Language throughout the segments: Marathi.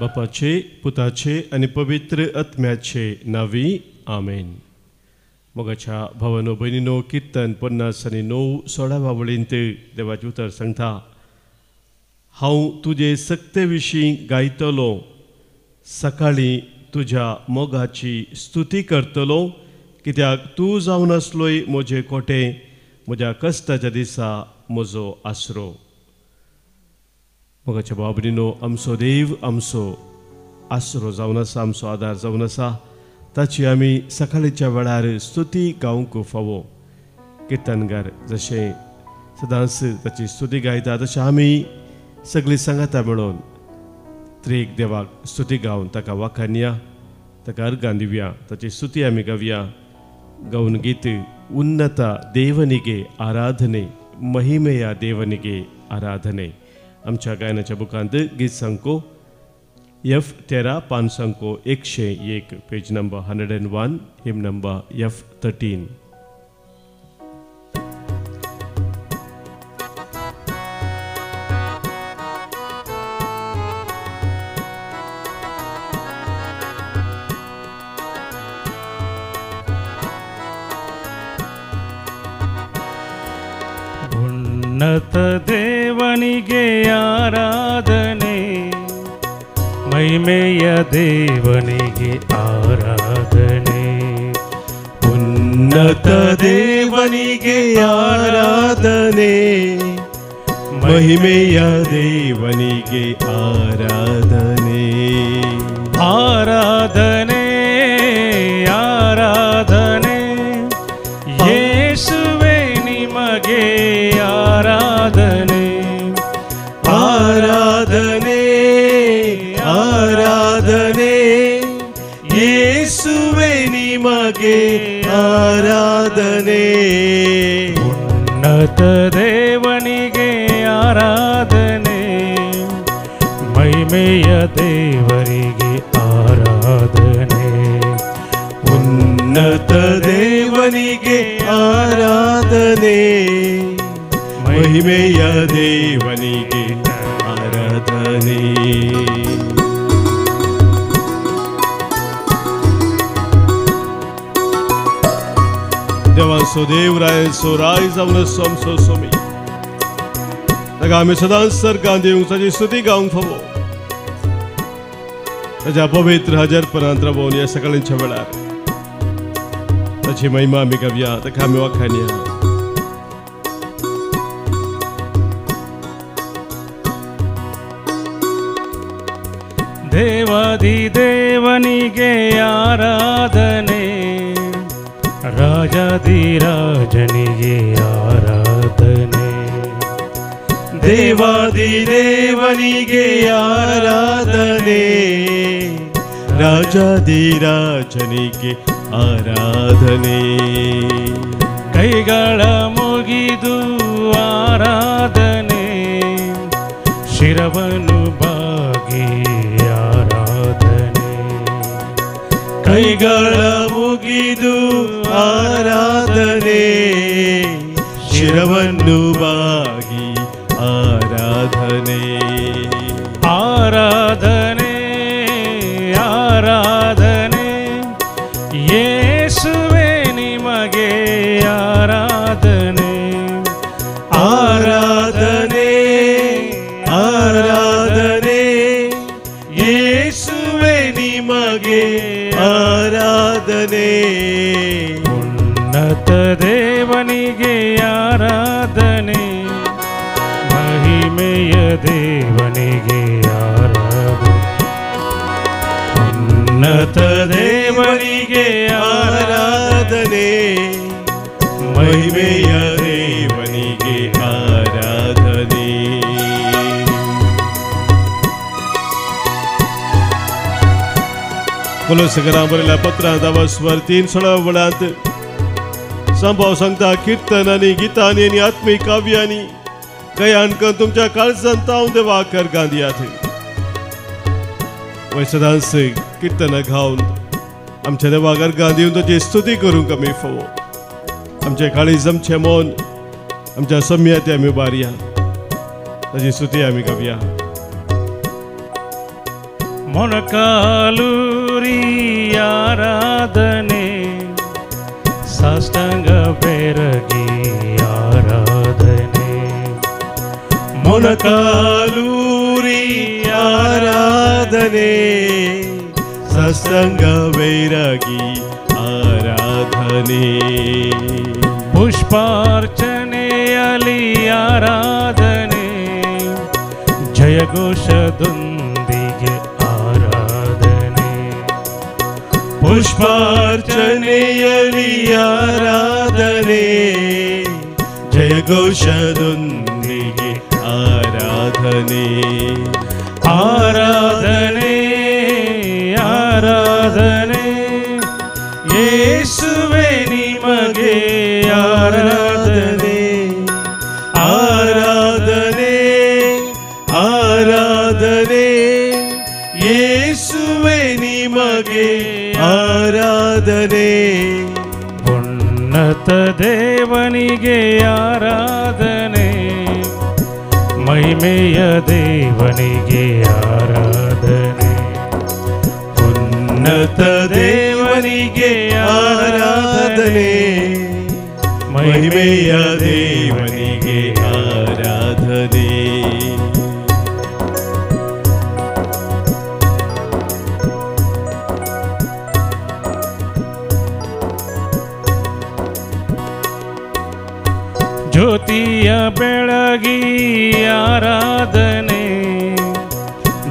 बापाचे पुताचे आणि पवित्र आत्म्याचे नावी आमेन. मोगाच्या भावानो भयणीनो कीर्तन 50 16 वळींत देवाचे उतर सांगता. हांव तुजे सक्ते विशीं गायतलो, सकाळीं तुज्या मोगाची स्तुती करतलो, कित्याक तूं जावन आसलोय म्हजें कोटें, म्हज्या कश्टाच्या दिसा म्हजो आसरो. मोगाच्या भाव भयणीनो, आमचो देव आमचो आसरो जावन आसा, आमचो आदार जावन आसा. ताची आमी सकाळीच्या वेळार स्तुती गावंक फावो. किर्तनगार जशें सदांच ताची स्तुती गायता तशें आमी सगळीं सांगाता मेळोन त्रेक देवाक स्तुती गावन ताका वाखाणया, ताका अर्गां दिवया, ताची स्तुती आमी गावया. गावन गीत उन्नता देवनिगे आराधने, महिमेया देवनिगे आराधने. आमच्या गायनाच्या बुकांत गीत सांगो F13 5 101, पेज नंबर 101, हिम नंबर F13. ಉನ್ನತ ದೇವನಿಗೆ ಆರಾಧನೆ, ಮಹಿಮೆಯ ದೇವನಿಗೆ ಆರಾಧನೆ. ಉನ್ನತ ದೇವನಿಗೆ ಆರಾಧನೆ, ಮಹಿಮೆಯ ದೇವನಿಗೆ ಆರಾಧನೆ. ಆರಾಧನೆ ಆರಾಧನೆ ಯೇಸುವೇ ನಿಮಗೆ ಆರಾಧನೆ. ಆರಾಧನೆ ಆರಾಧನೆ ಯೇಸುವೇ ನಿಮಗೆ ಆರಾಧನೆ. ಉನ್ನತ ದೇವನಿಗೆ ಆರಾಧನೆ, ಮಹಿಮೆಯ ದೇವರಿಗೆ ಆರಾಧನೆ. ಉನ್ನತ ದೇವನಿಗೆ ಆರಾಧನೆ, ಮಹಿಮೆಯ ದೇವನಿಗೆ ಆರಾಧನೆ. देवांचो देव रायांचो राय जावन आसो आमचो स्वामी. ताका आमी सदांच सर्गां दिवंक ताची स्तुती गावंक फावो. ताच्या पवित्र हजरपणांत रावून ह्या सकाळच्या वेळार ताची महिमा आमी गावया, ताका आमी वाखाणया. ದೇವಾದಿ ದೇವನಿಗೆ ಆರಾಧನೆ, ರಾಜಾದಿ ರಾಜನಿಗೆ ಆರಾಧನೆ. ದೇವಾದಿ ದೇವನಿಗೆ ಆರಾಧನೆ, ರಾಜಾದಿ ರಾಜನಿಗೆ ಆರಾಧನೆ. ಕೈಗಳ ಮುಗಿದು ಆರಾಧನೆ, ಶಿರವನ್ನು ಬಾಗಿ ಆರಾಧನೆ. ಕೈಗಳ ಮುಗಿದು ಆರಾಧನೆ, ಶಿರವನ್ನು ಬಾಗಿ ಆರಾಧನೆ. ಆರಾಧನೆ ಆರಾಧನೆ ಯೇಸುವೇ ನಿಮಗೆ ಆರಾಧನೆ. ಆರಾಧನೆ ಆರಾಧನೆ ಯೇಸುವೇ ನಿಮಗೆ ಆರಾಧನೆ. ಉನ್ನತ ದೇವನಿಗೆ ಆರಾಧನೆ, ಮಹಿಮೆಯ ದೇವನಿಗೆ ಆರಾಧನೆ. ಉನ್ನತ ದೇವನಿಗೆ ಆರಾಧನೆ, ಮಹಿಮೆಯ ದೇವನಿಗೆ ಆರಾಧನೆ. कोलोसांकां बरयल्ल्या पत्रांत स्वर 3:16 वळांत संभाव सांगता. कीर्तन आनी गितांनी आनी आत्मीक काव्यांनी गयान करून तुमच्या काळजांत हांव देवाक अर्गां दियात. वय सदांच कीर्तनां गावन आमच्या देवाक अर्गां दिवन ताची स्तुती करूंक आमी फावो. आमचें काळीज, आमचें मन, आमच्या सम्यते आमी उबारया, ताची स्तुती आमी गावया. ಮೊಣಕಾಲೂರಿ ಆರಾಧನೆ ಸಾಷ್ಟಾಂಗ ಬೆರಗಿ ಆರಾಧನೆ ಮೊಣಕಾಲೂರಿ ಆರಾಧನೆ ಸತ್ಸಂಗ ವೈರಾಗಿ ಆರಾಧನೆ ಪುಷ್ಪಾರ್ಚನೆಯಲ್ಲಿ ಆರಾಧನೆ ಜಯಘೋಷದೊಂದಿಗೆ ಆರಾಧನೆ ಪುಷ್ಪಾರ್ಚನೆಯಲ್ಲಿ ಆರಾಧನೆ ಜಯಘೋಷದೊಂದಿಗೆ ಆರಾಧನೆ ಆರಾಧನೆ ಆರಾಧನೆ ಯೇಸುವೇ ನಿಮಗೆ ಆರಾಧನೆ ಆರಾಧನೆ ಆರಾಧನೆ ಯೇಸುವೇ ನಿಮಗೆ ಆರಾಧನೆ ಉನ್ನತ ದೇವನಿಗೆ ಆರಾಧನೆ ಮಹಿಮೆಯ ದೇವನಿಗೆ ಆರಾಧನೆ ಉನ್ನತ ದೇವನಿಗೆ ಆರಾಧನೆ ಮಹಿಮೆಯ ದೇವನಿಗೆ ಆರಾಧನೆ ಜ್ಯೋತಿಯ ಬೆಳಗಿ ಆರಾಧನೆ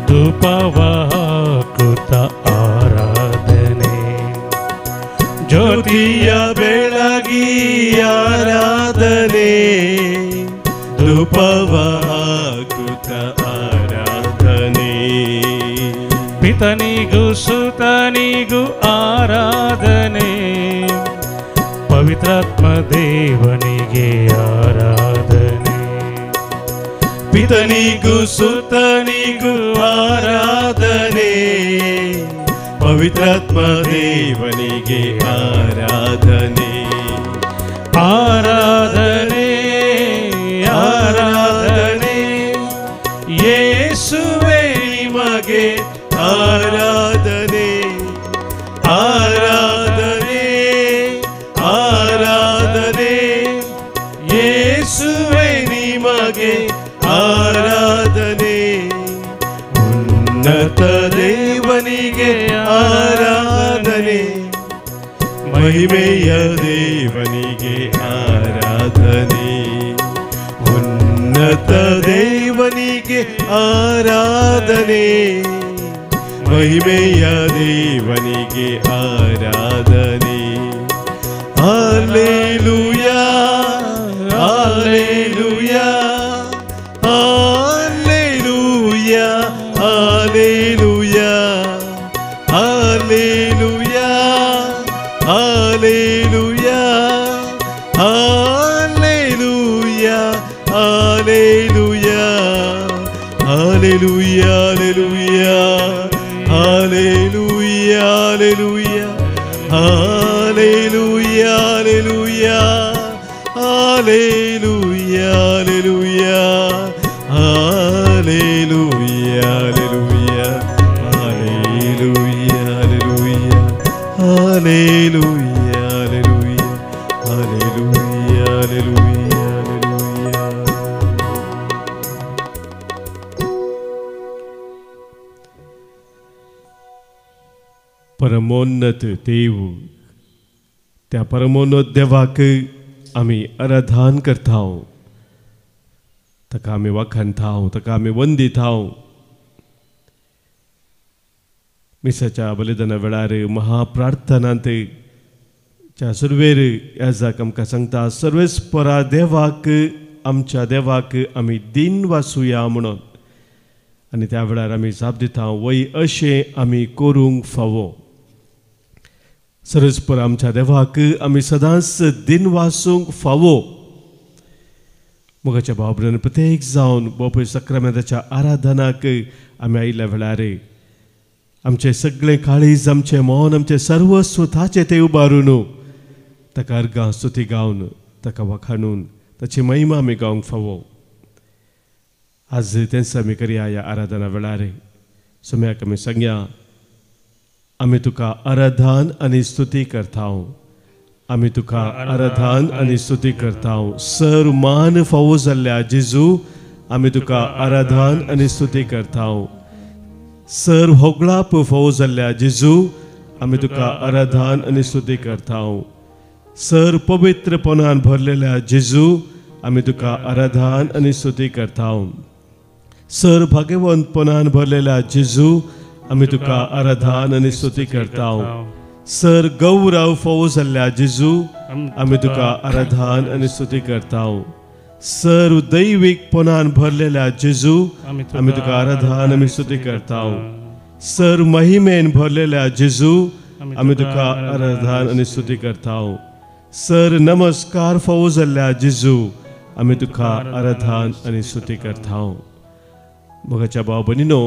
ಧೂಪವ ಹಾಕುತ್ತ ಆರಾಧನೆ ಜ್ಯೋತಿಯ ಬೆಳಗಿ ಆರಾಧನೆ ಧೂಪವ ಹಾಕುತ್ತ ಆರಾಧನೆ ಪಿತನಿಗೂ ಸುತನಿಗೂ ಆರಾಧನೆ ಪವಿತ್ರಾತ್ಮ ದೇವನಿಗೆ ಆರಾಧನೆ ಪಿತನಿಗೂ ಸುತನಿಗೂ ಆರಾಧನೆ ಪವಿತ್ರಾತ್ಮ ದೇವನಿಗೆ ಆರಾಧನೆ ಆರಾಧನೆ ಆರಾಧನೆ ಯೇಸುವೇ ನಿಮಗೆ ಆರಾಧನೆ ಆರಾಧನೆ ಆರಾಧನೆ ಯೇಸುವೇ ನಿಮಗೆ ಆರಾಧನೆ ಉನ್ನತ ದೇವನಿಗೆ ಆರಾಧನೆ ಮಹಿಮೆಯ ದೇವನಿಗೆ ಆರಾಧನೆ ಉನ್ನತ ದೇವನಿಗೆ ಆರಾಧನೆ ಮಹಿಮೆಯ ದೇವನಿಗೆ ಆರಾಧನೆ Hallelujah, Hallelujah, Hallelujah, Hallelujah, Hallelujah, Hallelujah, Hallelujah, Hallelujah, Hallelujah, Hallelujah, Hallelujah, Hallelujah. Hallelujah, hallelujah, hallelujah, hallelujah, hallelujah, hallelujah, hallelujah, hallelujah, hallelujah, hallelujah, hallelujah, hallelujah. परमोन्नत देव त्या परमोन्नत देवाक आम्ही आराधन करता ताका आम्ही वखणता ताका आम्ही वंदिता मिसाच्या बलिदाना वेळार महाप्रार्थनांत च्या सुरवेर याजाक आमकां सांगता सर्वेस्परा देवाक आमच्या देवाक आम्ही दिन वासुया म्हणून आनी त्या वेळार आम्ही जाप दिता वय अशें आमी करूंक फावो सर्वेस्पर आमच्या देवाक आमी सदांच दिन वासूंक फावो मोगाच्या भावब्रान प्रत्येक जावन बापूय सक्रामेंताच्या आराधनाक आमी आयिल्ल्या वेळार आमचे सगळे काळीज आमचे मन आमचे सर्वस्व ताचे ते उबारून ताका अर्गां स्तुती गावन ताका वखाणून ताची महिमा आमी गावंक फावो आज तेंच आमी करया ह्या आराधना वेळार सम्याक आमी सांगया, आमी तुका आराधन आनी स्तुती करता, आमी तुका आराधन आनी स्तुती करता. सर मान फावो जाल्ल्या जेजू आमी तुका आराधन आनी स्तुती करता. सर होगळाप फावो जाल्ल्या जेजू आमी तुका आराधन आनी स्तुती करता. सर पवित्रपणान भरलेल्या जेजू आमी तुका आराधन आनी स्तुती करता. सर भाग्यवंतपणान भरलेल्या जेजू आमी तुका आराधन आनी स्तुती करता. सर गौरव फावो जाल्ल्या जेजू आमी तुका आराधन आनी स्तुती करता. सर दैविकपणान भरलेल्या जेजू आमी तुका आराधन आनी स्तुती करता. सर महिमेन भरलेल्या जेजू आमी तुका आराधन आनी स्तुती करता. सर नमस्कार फावो जाल्ल्या जेजू आमी तुका आराधन आनी स्तुती करता. मोगाच्या भाव भयणीनो,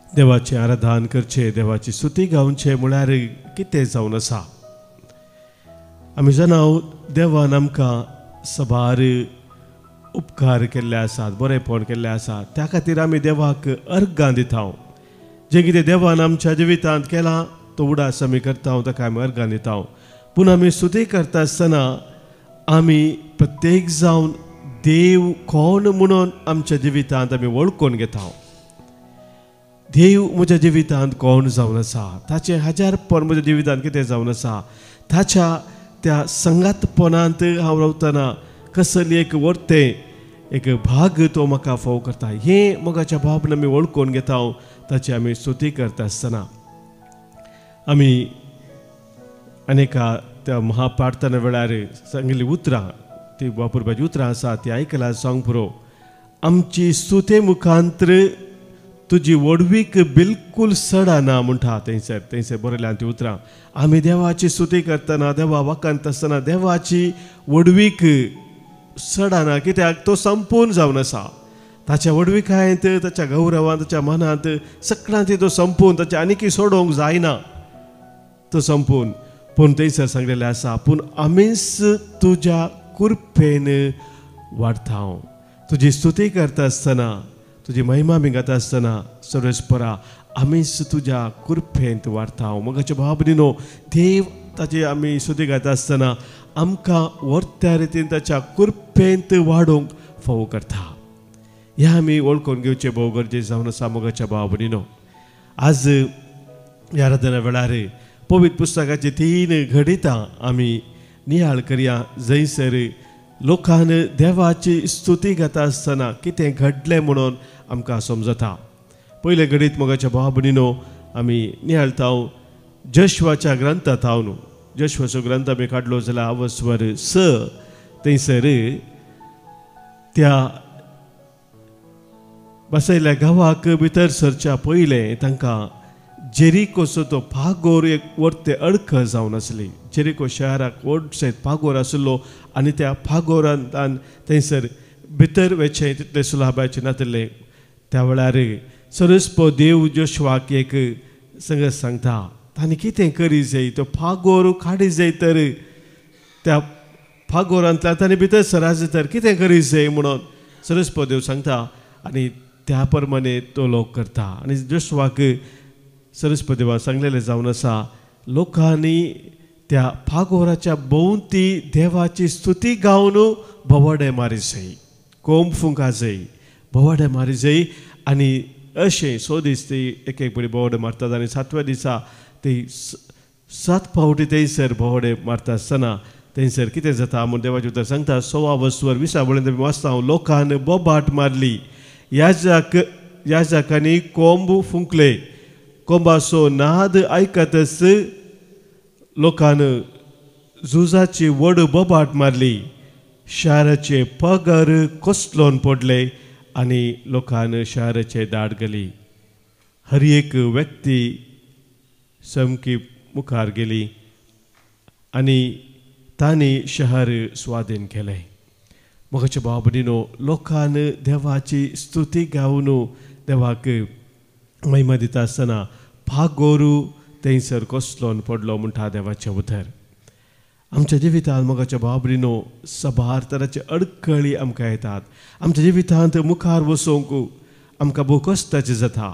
देवाचें आराधन करचें, देवाची स्तुती गावचे म्हळ्यार कितें जावन आसा. आमी जाणाव देवान आमकां सबार उपकार केल्ले आसात, बरेपण केल्लें आसा. त्या खातीर आमी देवाक अर्गां दिता. जें कितें देवान आमच्या जिवितांत केलां तो उडास आमी करता, ताका आमी अर्गां दिता. पूण आमी स्तुती करता आसतना आमी प्रत्येक जावन देव कोण म्हणून आमच्या जिवितांत आमी वळखून घेता. देव म्हज्या जिवितांत कोण जावन आसा, ताचें हजारपण म्हज्या जिवितांत कितें जावन आसा, ताच्या त्या संगातपणांत हांव रावतना कसली एक वर्तें, एक भाग तो म्हाका फावो करता. हें मोगाच्या भावान आमी वळखून घेता. ताची आमी स्तुती करता आसतना आमी अनेका त्या महाप्रार्थना वेळार सांगिल्ली उतरां, ती वापरपाची उतरां आसा ती आयकला सांग पुरो. आमची स्तुते मुखांतर तुजी वडवीक बिलकूल सडना म्हणटा थंयसर बरयल्या ती उतरां. आमी देवाची स्तुती करतना, देवा वाकांत आसतना देवाची वडवीक सडना, कित्याक तो संपूर्ण जावन आसा. ताच्या वडविकायेंत, ताच्या गौरवांत, ताच्या मनांत सगळ्यांत तो संपूर्ण, ताचे आनीक सोडोवंक जायना तो संपूर्ण. पूण थंयसर सांगलेलें आसा, पूण आमीच तुज्या कृपेन वाडटा. तुजी स्तुती करता आसतना, तुजी महिमा बी गाता आसतना सर्वेस्परा आमीच तुज्या कृपेंत वाडटा. मोगाच्या भाव भयणीनो, देव ताची आमी स्तुती गायता आसतना आमकां वर्त्या रितीन ताच्या कृपेंत वाडोवंक फावो करता. हें आमी वळखून घेवचें भोव गरजेचें जावन आसा. मोगाच्या भाव भयणीनो, आज ह्या आराधना वेळार पवित्र पुस्तकाची 3 घडितां आमी नियाळ करया. जंयसर लोकान देवाची स्तुती गाता आसतना कितें घडलें म्हणून आमकां समजता. पयले घडीत मोगाच्या भाव भयणीनो आमी नियाळता जोशुआच्या ग्रंथांत. हांव न्हू जोशुआचो ग्रंथ आमी काडलो जाल्यार आवस्वर 6 थंयसर त्या बसयल्ल्या गांवाक भितर सरच्या पयलें तांकां जेरिकोचो तो पागोर एक वर्ते अडख जावन आसली. जेरिको शहराक व्हडसो पागोर आशिल्लो आनी त्या पागोरांत थंयसर भितर वचचें तितलें सुलाभाचें नासलें. त्या वेळार सरस्पो देव जोशुआक एक संगत सांगता, तांणी कितें करी जाय, तो पागोर काडी जाय तर त्या पागोरांतल्यान तांणी भितर सराचें तर कितें करी जाय म्हणून सरस्पो देव सांगता. आनी त्या प्रमाणे तो लोक करता. आनी जोशुआक सरस्वती देवान सांगलेलें जावन आसा, लोकांनी त्या पागोराच्या भोंवती देवाची स्तुती गावन भोवाडे मारी जाय, कोंब फुंका जाय, भोवाडे मारी जाय. आनी अशें 6 दीस ती एक बडी भोवाडे मारतात. आनी 7व्या दिसा ती 7 फावटी थंयसर भोवाडे मारता आसतना थंयसर कितें जाता म्हूण देवाचें उतर सांगता. 6व्या वर्सवर 20 वळेन आमी वाचता, लोकान बोबाट मारली, याजकांनी कोंब फुंकले, कोंबाचो नाद आयकतच लोकान झुजाची व्हड बोबाट मारली, शाराचे पगार कोसलोन पडले आनी लोकान शाराचे दाड गेली. हर एक व्यक्ती समकी मुखार गेली आनी तांणी शहर स्वाधीन केलें. मोगाच्या भाव भयणीनो, लोकान देवाची स्तुती गावन देवाक महिमा दिता आसतना पागोरू थंयसर कोसलोन पडलो म्हणटा देवाचें उतर. आमच्या जिवितांत मोगाच्या भाव भयणीनो सबार तरांचे अडखळी आमकां येतात. आमच्या जिवितांत मुखार वचोंक आमकां भोव कश्टाचें जाता.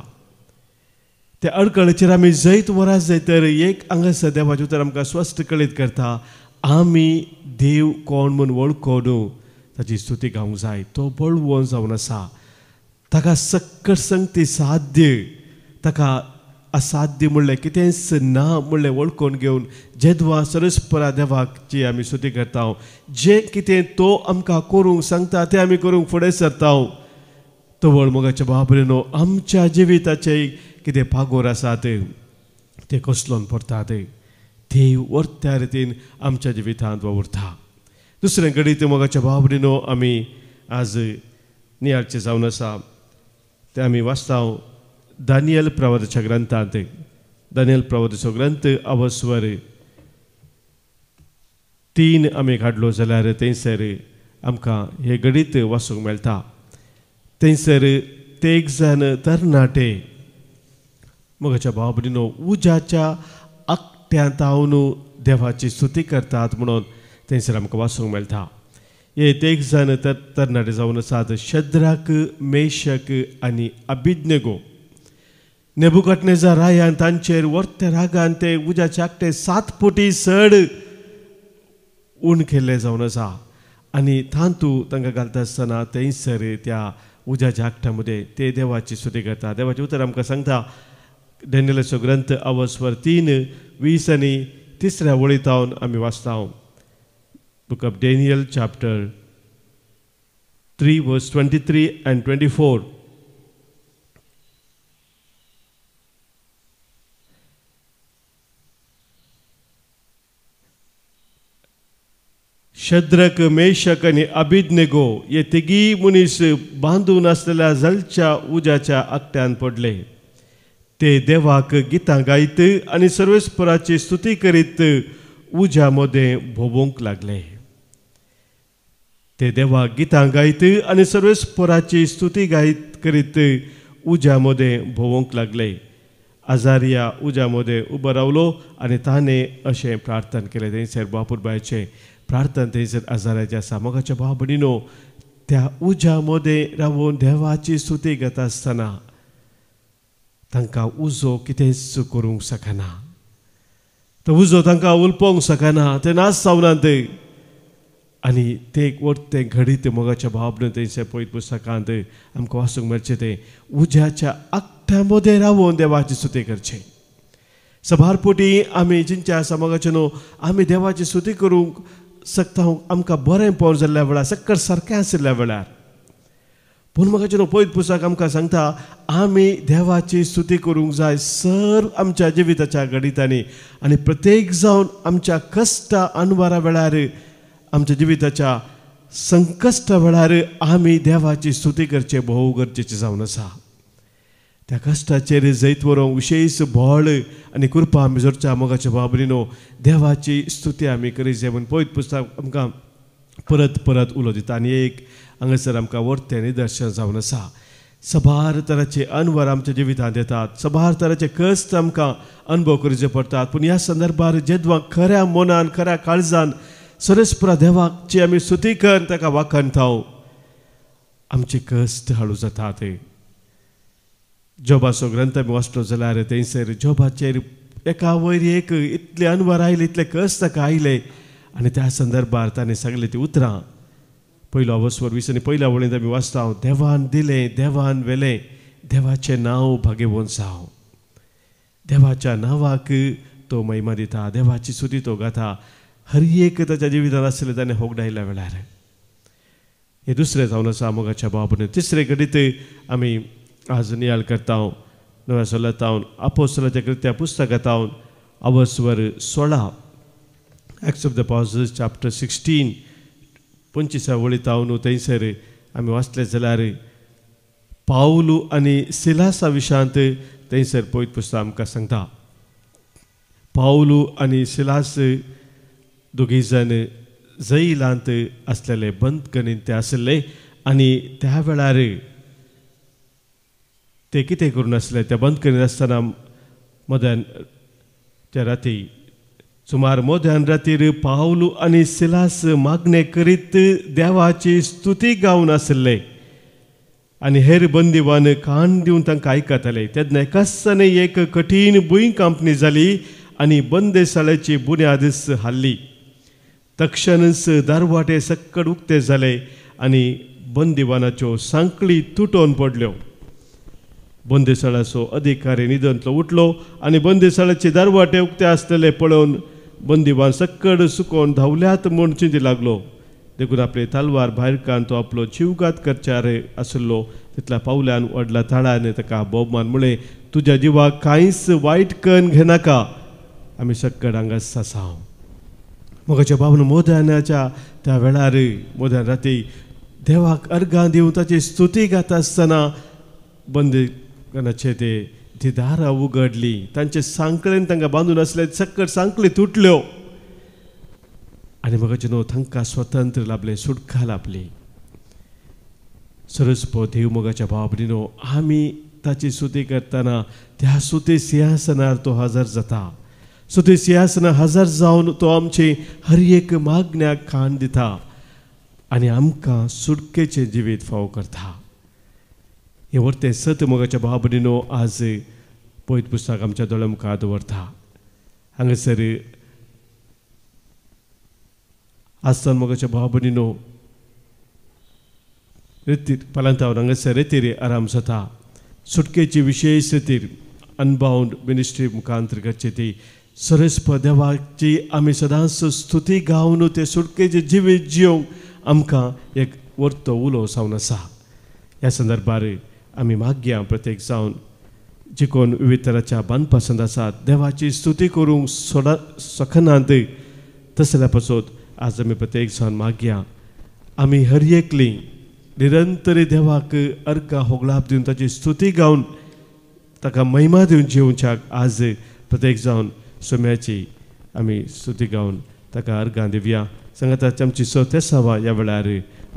त्या अडकळचेर आमी जैत वरां जाय तर एक हांगासर देवाचें उतर आमकां स्पश्ट कळीत करता, आमी देव कोण म्हूण वळखून ताची स्तुती गावंक जाय. तो बळवंत जावन आसा, ताका सक्कट संगती साध्य, ताका असाध्य म्हणलें कितेंच ना म्हणलें वळखून घेवन जेदवा सरस्परा देवाची आमी स्तुती करता. जें कितें तो आमकां करूंक सांगता तें आमी करूंक फुडें सरता. तो मोगाच्या बाबरेनो आमच्या जिविताचे कितें पागोर आसात ते कसलोन पडटात, देव वर्त्या रितीन आमच्या जिवितांत वावुरता. दुसरें घडीत मोगाच्या बाबरेनो आमी आज नियाळचे जावन आसा ते आमी वाचता दानियल प्रवादाच्या ग्रंथांत. दानियल प्रवादाचो ग्रंथ अवस्वर 3 आमी काडलो जाल्यार थंयसर आमकां हे घडीत वाचूंक मेळटा. थंयसर ते एक जण तरणाटे मोगाच्या बाबरीनो उज्याच्या आकट्यांत हांवन देवाची स्तुती करतात म्हणून थंयसर आमकां वाचूंक मेळटा. हे ते एक जण तरणाटे जावन आसात शद्राक, मेशक आनी अबिदनेगो. नेबुकदनेझर रायान तांचेर वर्त्या रागान ते उज्याचे आकटे 7 पटी चड उण केल्ले जावन आसा. आनी तांतू तांकां घालता आसतना थंयसर त्या उज्याच्या आकट्या मदें ते देवाची स्तुती करता. देवाचें उतर आमकां सांगता डॅनियलाचो ग्रंथ अवस्वर 3 20 आनी 3 वळींतावन आमी वाचता. बुक ऑफ डॅनियल चॅप्टर 3 वर्स 23 and 24. शद्रक, मेशक आनी अबिदनेगो हे तिगी मनीस बांदून आसलेल्या जळच्या उज्याच्या आकट्यान पडले. ते देवाक गितां गायत आनी सर्वेस्पराची स्तुती करीत उज्या मदें भोंवूंक लागले. ते देवाक गितां गायत आनी सर्वेस्पराची स्तुती गायत करीत उज्या मदें भोंवूंक लागले. आजारिया उज्या मदें उबो रावलो आनी ताणें अशें प्रार्थना केलें. थंयसर बापूरबायचें प्रार्थना थंयसर आजाराचें आसा. मोगाच्या भाव भयणीनो, त्या उज्या मदें रावून देवाची स्तुती घेता आसतना तांकां उजो कितेंच करूंक शकना. तो उजो तांकां उलपोवंक शकना, ते नास जावनात. आनी ते वर्तें घडीत मोगाच्या भाव भयणीनो थंयसर पळयत पुस्तकांत आमकां वाचूंक मेळचें तें उज्याच्या आकट्या मदें रावून देवाची स्तुती करचें. सभारपोटी आमी जिंच्या आसा मोगाचे न्हू, आमी देवाची स्तुती करूंक शकता आमकां बरें पळोवन जाल्ल्या वेळार, सक्कट सारकें आशिल्ल्या वेळार. पूण मोगाचे न्हू पळयत पुस्तक आमकां सांगता आमी देवाची स्तुती करूंक जाय सर्व आमच्या जिविताच्या घडितांनी. आनी प्रत्येक जावन आमच्या कश्ट अनवरा वेळार, आमच्या जिविताच्या संकश्ट वेळार आमी देवाची स्तुती करचें भोव गरजेचें जावन आसा. त्या कश्टाचेर जैत व्हरूंक विशेश बळ आनी कृपा आमी जोडच्या मोगाच्या बाबरीनो देवाची स्तुती आमी करीत म्हूण पळयत पुस्तक आमकां परत परत उलो दिता. आनी एक हांगासर आमकां वर्तें निदर्शन जावन आसा. सबार तरांचे अनवर आमच्या जिवितांत येतात, सबार तरांचे कश्ट आमकां अनुभव करचे पडटात. पूण ह्या संदर्भार जेदवा खऱ्या मनान, खऱ्या काळजान सरस्परा देवाची आमी स्तुती करून ताका वाखणटाव, आमचे कश्ट हळू जातात. जोबाचो ग्रंथ आमी वाचलो जाल्यार थंयसर जोबाचेर एका वयर एक इतले अनवर आयले, इतले कश्ट ताका आयले. आनी त्या संदर्भार ताणें सांगलें ती उतरां. पयलो अवस्वर 20 आनी पयल्या वळींत आमी वाचता देवान दिलें, देवान वेलें, देवाचें नांव भाग्यवंत जावं. देवाच्या नांवाक तो महिमा दिता, देवाची स्तुती तो गाता. हर एक ताच्या जिवितांत आसलें ताणें होगडायल्या वेळार. हे दुसरें जावन आसा मोगाच्या बाबून. तिसरे घडीत आमी आज नियाळ करता नव्या सोलातावन आपोस्तलाच्या कृत्या पुस्तकांतावन अवस्वर 16 Acts of the Apostles chapter 16 25 वळींतावन थंयसर आमी वाचलें जाल्यार पावलू आनी सिलासा विशांत थंयसर पळयत पुस्तक आमकां सांगता. पावलू आनी सिलास दोगी जण जैलांत आसलेले, बंद कनीन ते आसले. आनी त्या वेळार ते कितें करून आसले, त्या बंद करीत आसतना मध्यान राती सुमार मध्यान रातीर पावलू आनी सिलास मागणे करीत देवाची स्तुती गावन आसले. आनी हेर बंदिवान कान दिवन तांकां आयकताले. तेन्ना एकाचसाने एक कठीण भुंयकांपणी जाली आनी बंदेशाळेची बुन्यादच हाल्ली. तक्षणच दारवाटे सक्कड उक्ते जाले आनी बंदिवानाच्यो सांकळी तुटोवन पडल्यो. बंदिशाळाचो अधिकारी न्हिदंतलो उठलो आनी बंदिशाळेचे दारवाटे उक्ते आसलेले पळोवन बंदिवान सक्कड सुकोवन धांवल्यात म्हूण चिंती लागलो. देखून आपली तलवार भायर काडून तो आपलो जीवघात करच्यार आसलो तितल्या पावल्यान व्हडल्या ताळान ताका भोवमान म्हळें, तुज्या जिवाक कांयच वायट कन्न घेनाका, आमी सक्कड हांगा सासांव. मोगाच्या भावन मोद्यानाच्या त्या वेळार मोद्यान राती देवाक अर्गां दिवन ताची स्तुती गाता आसतना बंदिवानाचे ती दारां उगडली. तांचे सांकळेन तांकां बांदून आसले सक्कड सांकळी तुटल्यो आनी मोगाचे न्हू तांकां स्वतंत्र लाभलें, सुटका लाभली. सरस्पो देव मोगाच्या भाव भयणीनो, आमी ताची स्तुती करतना त्या स्तुती सिंहासनार तो हजर जाता. स्तुती सिंहासनार हजर जावन तो आमची हर एक मागण्याक कान दिता आनी आमकां सुटकेचें जिवीत फावो करता. हे व्हरतें सत मोगाच्या भाव भयणीनो आज पयत पुस्तक आमच्या दोळ्या मुखार दवरता. हांगासर आसतना मोगाच्या भाव भयणीनो रितीर पालांतावर हांगासर रितीर आराम जाता. सुटकेची विशेष रितीर अनबाउंड मिनिस्ट्री मुखांतर करची ती सरस्प देवाची आमी सदांच स्तुती गावन ते सुटकेचे जिवीत जिवंक आमकां एक वर्तो उलो जावन आसा. ह्या संदर्भार आमी मागया प्रत्येक जावन जी कोण विविध तराच्या बांदपासंद आसात देवाची स्तुती करूंक सखनांत तसल्या पासून आज आमी प्रत्येक जावन मागया आमी हर एकली निरंतर देवाक अर्गां होगळाप दिवन ताची स्तुती गावन ताका महिमा दिवन जिवच्याक आज प्रत्येक जावन सोम्याची आमी स्तुती गावन ताका अर्गां दिवया. सांगात आमची 34वा ह्या वेळार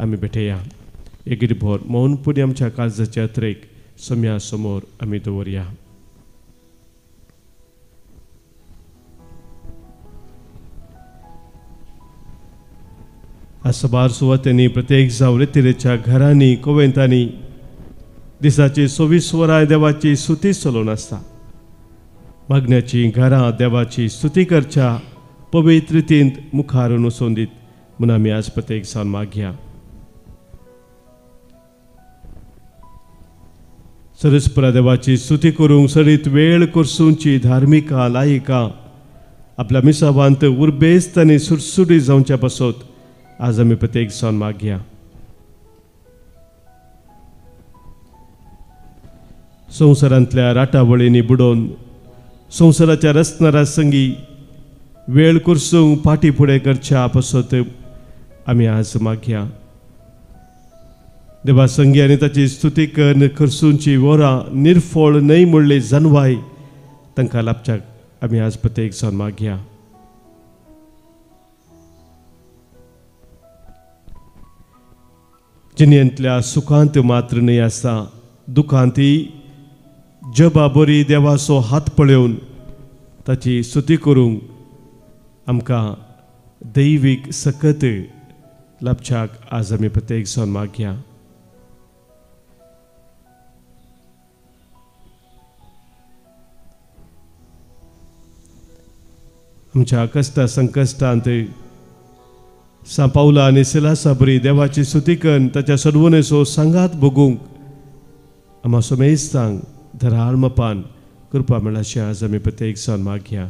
आमी भेटया. एक भोर मौनपणी आमच्या काळजाच्या यात्रेक सोम्या समोर आमी दवरया. आज सबार सुवातेनी प्रत्येक जावन रितीरेच्या घरांनी कोवेंतांनी दिसाची 24 वरां देवाची स्तुती चलोवन आसता. मागण्याची घरां देवाची स्तुती करच्या पवित्र रितींत मुखार वचून दीत म्हूण आमी आज प्रत्येक जावन मागया. सरस्परा देवाची स्तुती करूंक सरीत वेळ करसूंची धार्मिका लायिका आपल्या मिसावांत उर्बेस्त आनी सुटसुटी जावच्या पासत आज आमी प्रत्येक जावन मागया. संवसारांतल्या राटावळींनी बुडोवन संवसाराच्या रचणारा संगी वेळ करसूंक फाटी फुडें करच्या पासत आमी आज मागया. देवा संगी आनी ताची स्तुती करसूंची वरां निर्फळ न्हय म्हणली जनवाय तांकां लाभच्याक आमी आज प्रत्येक जावन मागया. जिणेंतल्या सुखांत मात्र न्हय आसा दुखांती जबा बरी देवाचो हात पळोवन ताची स्तुती करूंक आमकां दैवीक सकत लाभच्याक आज आमी प्रत्येक जावन मागया. आमच्या कश्टा संकश्टांत सांपावला आनी सिलासा बरी देवाची स्तुती करून ताच्या सडवणेचो सांगात भोगूंक आम्हा सोमेस्तांक धराळमपान कृपा मेळाशी आज आमी प्रत्येक जावन मागया.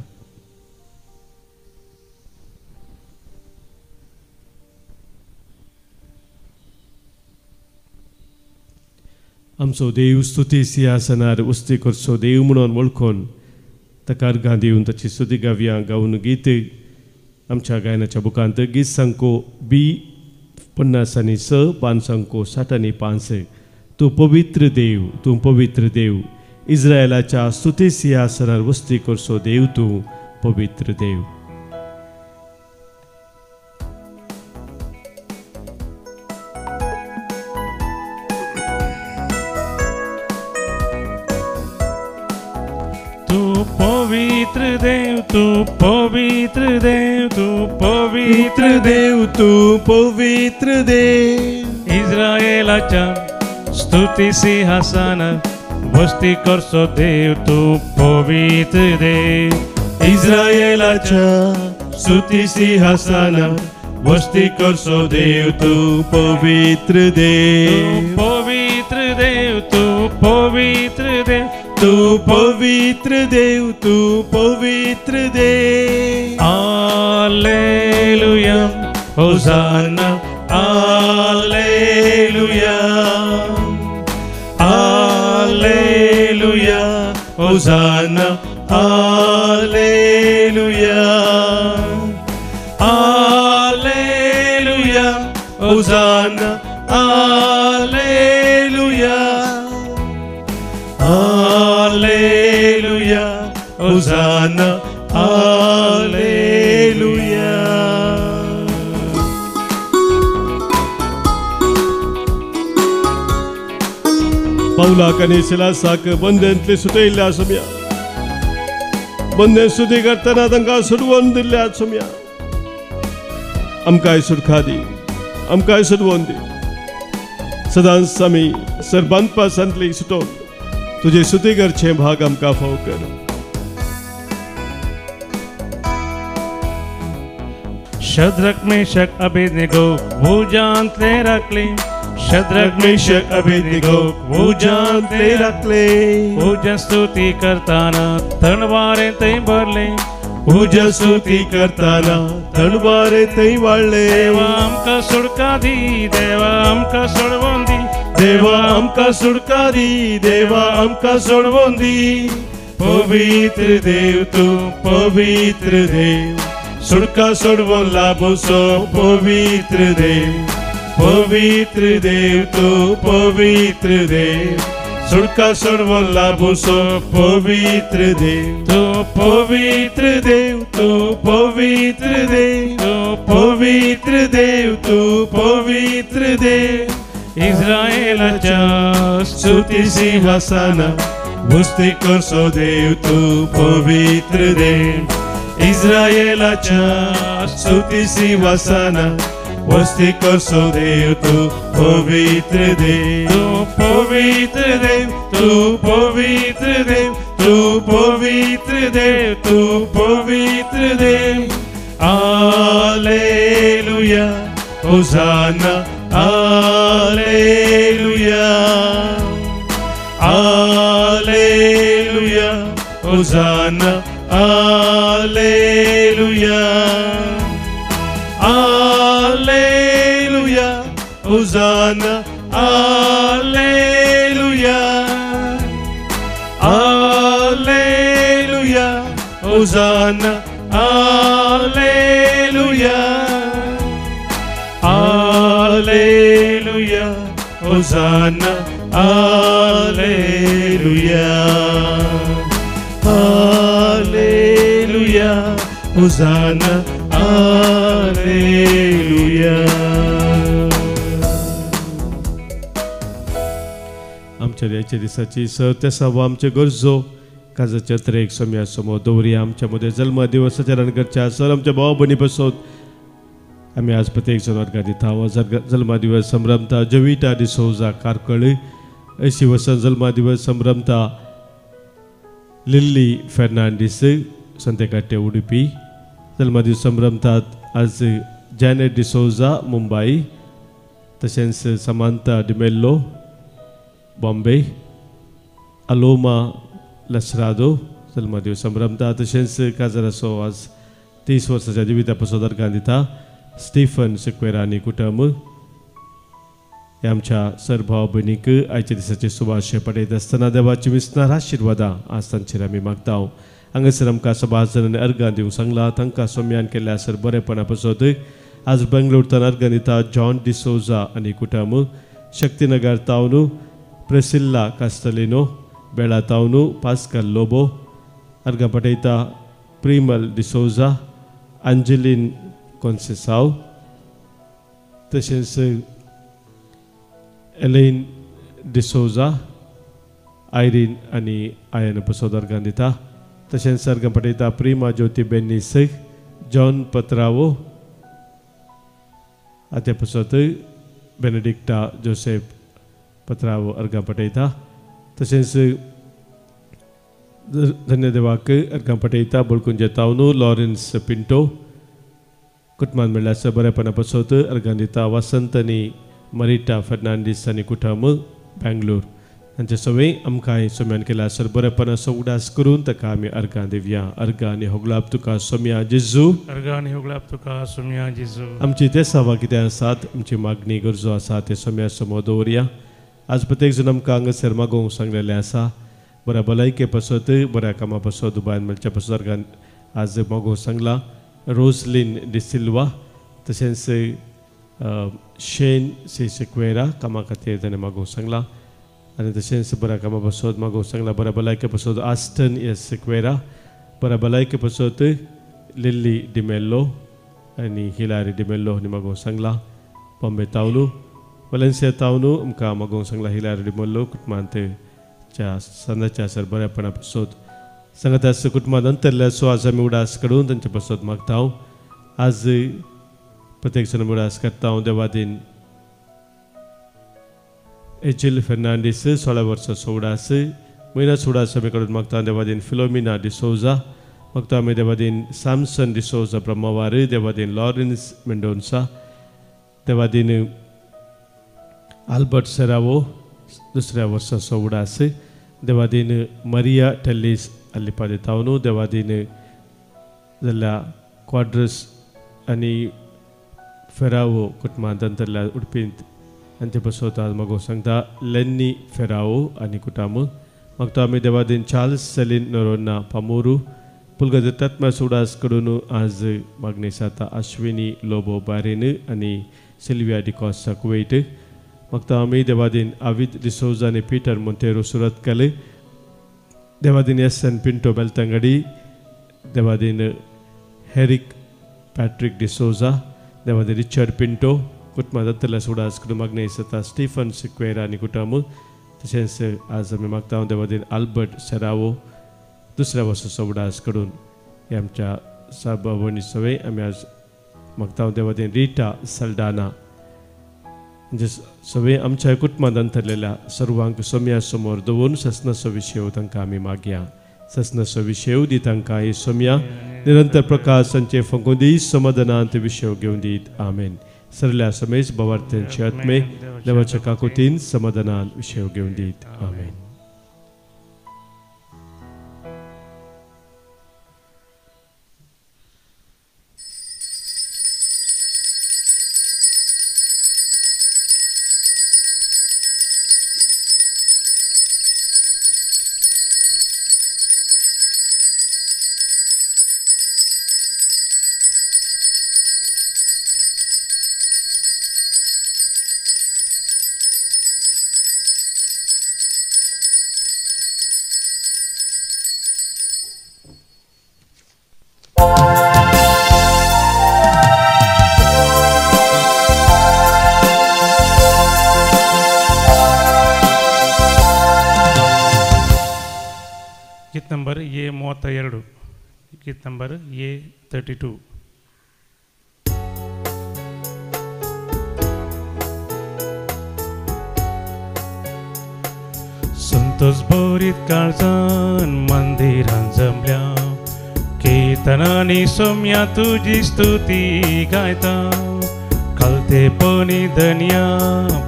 आमचो देव स्तुती सिंहासनार उस्ती करचो देव म्हणून वळखून ताका अर्गां दिवन ताची स्तुती गावया. गावन गीत आमच्या गायनाच्या बुकांत गीत संको B50 आनी 6 पान संको 60 आनी 5 तूं पवित्र देव इस्रायलाच्या स्तुती सिंहासनार वस्ती करचो देव तूं पवित्र देव. पवित्र देव तू पवित्र देव तू पवित्र देव तू पवित्र देव इस्रायेलाच्या स्तुती सिंहासनार वस्ती करसो देव तू पवित्र देव. इस्रायेलाच्या स्तुती सिंहासनार वस्ती करसो देव तू पवित्र देव. पवित्र देव तू पवित्र देव. तू पवित्र देव तू पवित्र देव. Hallelujah hosanna hallelujah hallelujah hosanna hallelujah hallelujah hosanna hallelujah hallelujah hosanna hallelujah. Paula kanisila sak bondentli sutilla sumya bonden sudi kartana tanga sudwon dilla sumya amkai sudkhadi amkai sudwondi sadan sami sarban pasantli suton तुझे सुतीगर छे भाग amka fauker. Shadrach Meshach Abednego भुजान ते रखले. शद्रक मेशक अबेदनेगो भुजान ते रखले. पूजा स्तुती करताना तळवारे ते भरले. पूजा स्तुती करताना तळवारे ते वाळले. देवा आमका सुडका दी देवा आमका सोडवून दी. देवा आमका सुडका दी देवा आमका सोडवून दी. पवित्र देव तू पवित्र देव सुडका सोडवून लाभोसो पवित्र देव. पवित्र देव तू पवित्र देव सुडका सोडवून लाभोसो पवित्र देव. तू पवित्र देव तू पवित्र देव तू पवित्र देव तू पवित्र देव. इस्रायेलाच्या स्तुती सिंहासना वस्ती करसो देव तू पवित्र देव. इस्रायेलाच्या स्तुती सिंहासना वस्ती करसो देव तू पवित्र देव. तू पवित्र देव तू पवित्र देव तू पवित्र देव तू पवित्र देव. Hallelujah hosanna hallelujah hallelujah hosanna hallelujah hallelujah hosanna hallelujah hallelujah hosanna hallelujah hallelujah hosanna hallelujah hallelujah hosanna hallelujah. आमच्या याच्या दिसाची सत्यासावं आमचे गरजो काजाच्या त्रेक समया समोर दवरी आमच्यामध्ये जन्म दिवसाच्या रणगरच्या सर आमच्या भाव बनी बसोत आम्ही आज प्रत्येक जण वर्गात दिता जन्मा दिवस संभ्रमता जविता डिसोजा कारकळ. ऐशी वसंत जन्मा दिवस संभ्रमता लिल्ली फेर्नांडीस संतेकाट्टे उडुपी. जन्मा दिवस संभ्रमतात आज जॅनेट डिसोजा मुंबई. तशेंच समांता डिमेल्लो बॉम्बे. अलोमा लसरादो जन्मा दिवस संभ्रमता. तशेंच काजार असो आज 30 वर्साच्या जिविता पासून वर्गात दिता स्टीफन सिक्वेरानी कुटुंब. हे आमच्या सर भाव भयणीक आयच्या दिसाचे सुभाशय पडयत आसतना देवाची विस्तार आशिर्वादां आज तांचेर आमी मागता. हांगासर आमकां सभास जणांनी अर्गां दिवंक सांगला. तांकां सोम्यान केल्ल्या सर बरेपणा पासत आज बेंगलोरतान अर्गां दिता जॉन डिसोजा आनी कुटुंब. शक्तिनगर तावन प्रेसिल्ला कास्टलिनो. बेळा तावन पास्कल लोबो. अर्गां पठयता प्रिमल डिसोजा अंजलीन कॉन्सेसाव. तशेंच एलेन डिसोजा आयरीन आनी आयन पासत अर्गां दिता. तशेंच अर्गां पठयता प्रिमा ज्योती बेनिस जॉन पत्रावो. आते पासत बेनेडिक्टा जोसेफ पत्राव अर्घा पठयता तशेंच धन्यदेवाक अर्घा पठयता बळकुंजे तावनू लॉरेन्स पिंटो कुटुंबान म्हणल्यार बरेपणा पासत अर्घां दिता वसंत आनी मरिटा फर्नांडीस आनी कुटुंब बेंगलोर तांचे सवय आमकां सोम्यान केला सर बरेपणा उडास करून ताका आमी अर्घां दिवया अर्घां आनी होगलाप तुका सोम्या जेजू अर्घा आनी होगलाप तुका सोम्या जेजू आमची ते सवा कितें आसात आमची मागणी गरजो आसा ते सोम्या समोर दवरया आज प्रत्येक जण आमकां हांगासर मागोवंक सांगलेले आसा बऱ्या भलायके पासत बऱ्या कामा पासत दुबायन मेळच्या पासत अर्घां आज मागोवंक सांगला रोजलिन डिसिल्वा तशेंच शेन सेक्वेरा कामा खातीर ताणें मागोवंक सांगला आनी तशेंच बऱ्या कामा पासत मागोवंक सांगला बऱ्या भलायके पासत आस्टन सेक्वेरा बऱ्या भलायके पासत लिल्ली डिमेल्लो आनी हिलारी डिमेल्लो हांणी मागोवंक सांगला बॉम्बे तावनू वलेन्सिया तावनू आमकां मागोवंक सांगला हिलारी डिमेल्लो कुटुंबांत संदाच्या सर बऱ्यापणा पासत सांगता कुटुंबांत अंतरल्या सो आज आमी उडास काडून तांचे पासत मागता आज प्रत्येक जण उडास करता हांव देवादीन एचिल फेर्नांडीस 16 वर्साचो उडास म्हयन्याचो उडास आमी काडून मागता देवादीन फिलोमिना डिसोजा मागता आमी देवादीन सॅमसन डिसोजा ब्रह्मवार देवादीन लॉरेन्स मेंडोन्सा देवादीन आल्बर्ट सेरावो दुसऱ्या वर्साचो उडास देवादीन मरिया टेलीस अल्लिपादे तावनू देवादीन जाल्या क्वाड्रस आनी फेरावो कुटुंबांत अंतरल्या उडपींत तांचे पासत आज मागोवंक सांगता लेन्नी फेरावो आनी कुटुंब मागता आमी देवादीन चार्ल्स सेलीन नोरोना पामोरू पुलगदत्माचो उडास कडून आज मागणी जाता अश्विनी लोबो बारेन आनी सिल्विया डिकॉसा कुवेट मागता आमी देवादीन आविद डिसोजा आनी पीटर मोंतेरो सुरतकल देवादीन एन पिंटो बेलतंगडी देवादीन हेरिक पॅट्रिक डिसोजा देवादीन रिचर्ड पिंटो कुटुंबांत अंतरल्या उडास कडून मागणी जाता स्टीफन सिक्वेरा आनी कुटुंब तशेंच आज आमी मागता देवादीन आल्बर्ट सेरावो दुसऱ्या वर्साचो उडास कडून हे आमच्या साबवणी सवय आमी आज मागता देवादीन रिटा सल्डाना म्हणजे सगळे आमच्या कुटुंबांत अंतरलेल्या सर्वांक सोम्या समोर दवरून ससनाचो विशय तांकां आमी मागया ससनाचो विशय दी तांकां ही सोम्या निरंतर प्रकाश तांचे फंगोदी समाधानांत विशय घेवन दीत आमेन सरल्या समेज भवार्थ्यांचे आत्मे देवाच्या काकुतीन समाधानान विशय घेवन दीत आमेन गीत नंबर A32 गीत नंबर A32 संतोष भरीत काळजान मंदिरान जमल्या कीर्तनांनी सोम्या तुजी स्तुती गायता कलतेपणी धन्या